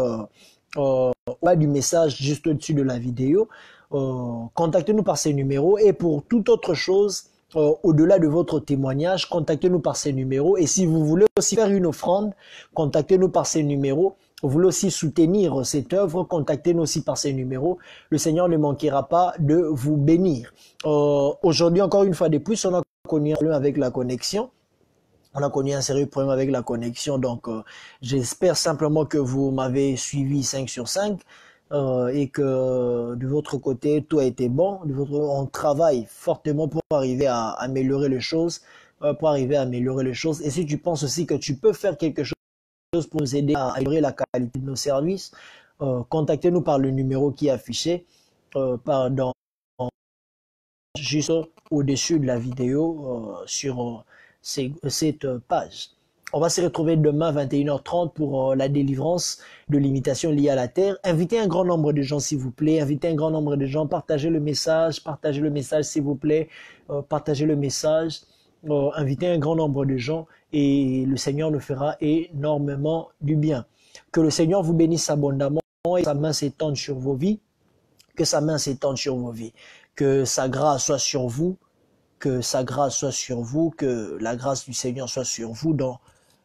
au bas du message juste au-dessus de la vidéo. Contactez-nous par ces numéros et pour toute autre chose, au-delà de votre témoignage, contactez-nous par ces numéros. Et si vous voulez aussi faire une offrande, contactez-nous par ces numéros. Vous voulez aussi soutenir cette œuvre, contactez-nous aussi par ces numéros. Le Seigneur ne manquera pas de vous bénir. Aujourd'hui, encore une fois de plus, on a connu un problème avec la connexion. On a connu un sérieux problème avec la connexion. Donc, j'espère simplement que vous m'avez suivi 5 sur 5. Et que de votre côté, tout a été bon. On travaille fortement pour arriver à améliorer les choses. Et si tu penses aussi que tu peux faire quelque chose pour nous aider à améliorer la qualité de nos services, contactez-nous par le numéro qui est affiché juste au-dessus de la vidéo sur cette page. On va se retrouver demain 21h30 pour la délivrance de l'imitation liée à la terre. Invitez un grand nombre de gens, s'il vous plaît. Invitez un grand nombre de gens. Partagez le message, s'il vous plaît. Partagez le message. Invitez un grand nombre de gens et le Seigneur nous fera énormément du bien. Que le Seigneur vous bénisse abondamment et sa main s'étende sur vos vies. Que sa main s'étende sur vos vies. Que sa grâce soit sur vous. Que sa grâce soit sur vous. Que la grâce du Seigneur soit sur vous dans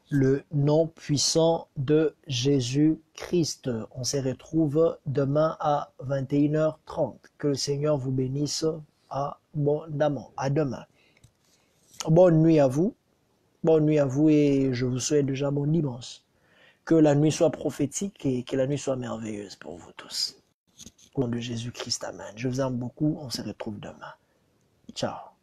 le nom puissant de Jésus-Christ. On se retrouve demain à 21h30. Que le Seigneur vous bénisse abondamment. À demain. Bonne nuit à vous. Bonne nuit à vous et je vous souhaite déjà bon dimanche. Que la nuit soit prophétique et que la nuit soit merveilleuse pour vous tous. Au nom de Jésus-Christ, amen. Je vous aime beaucoup. On se retrouve demain. Ciao.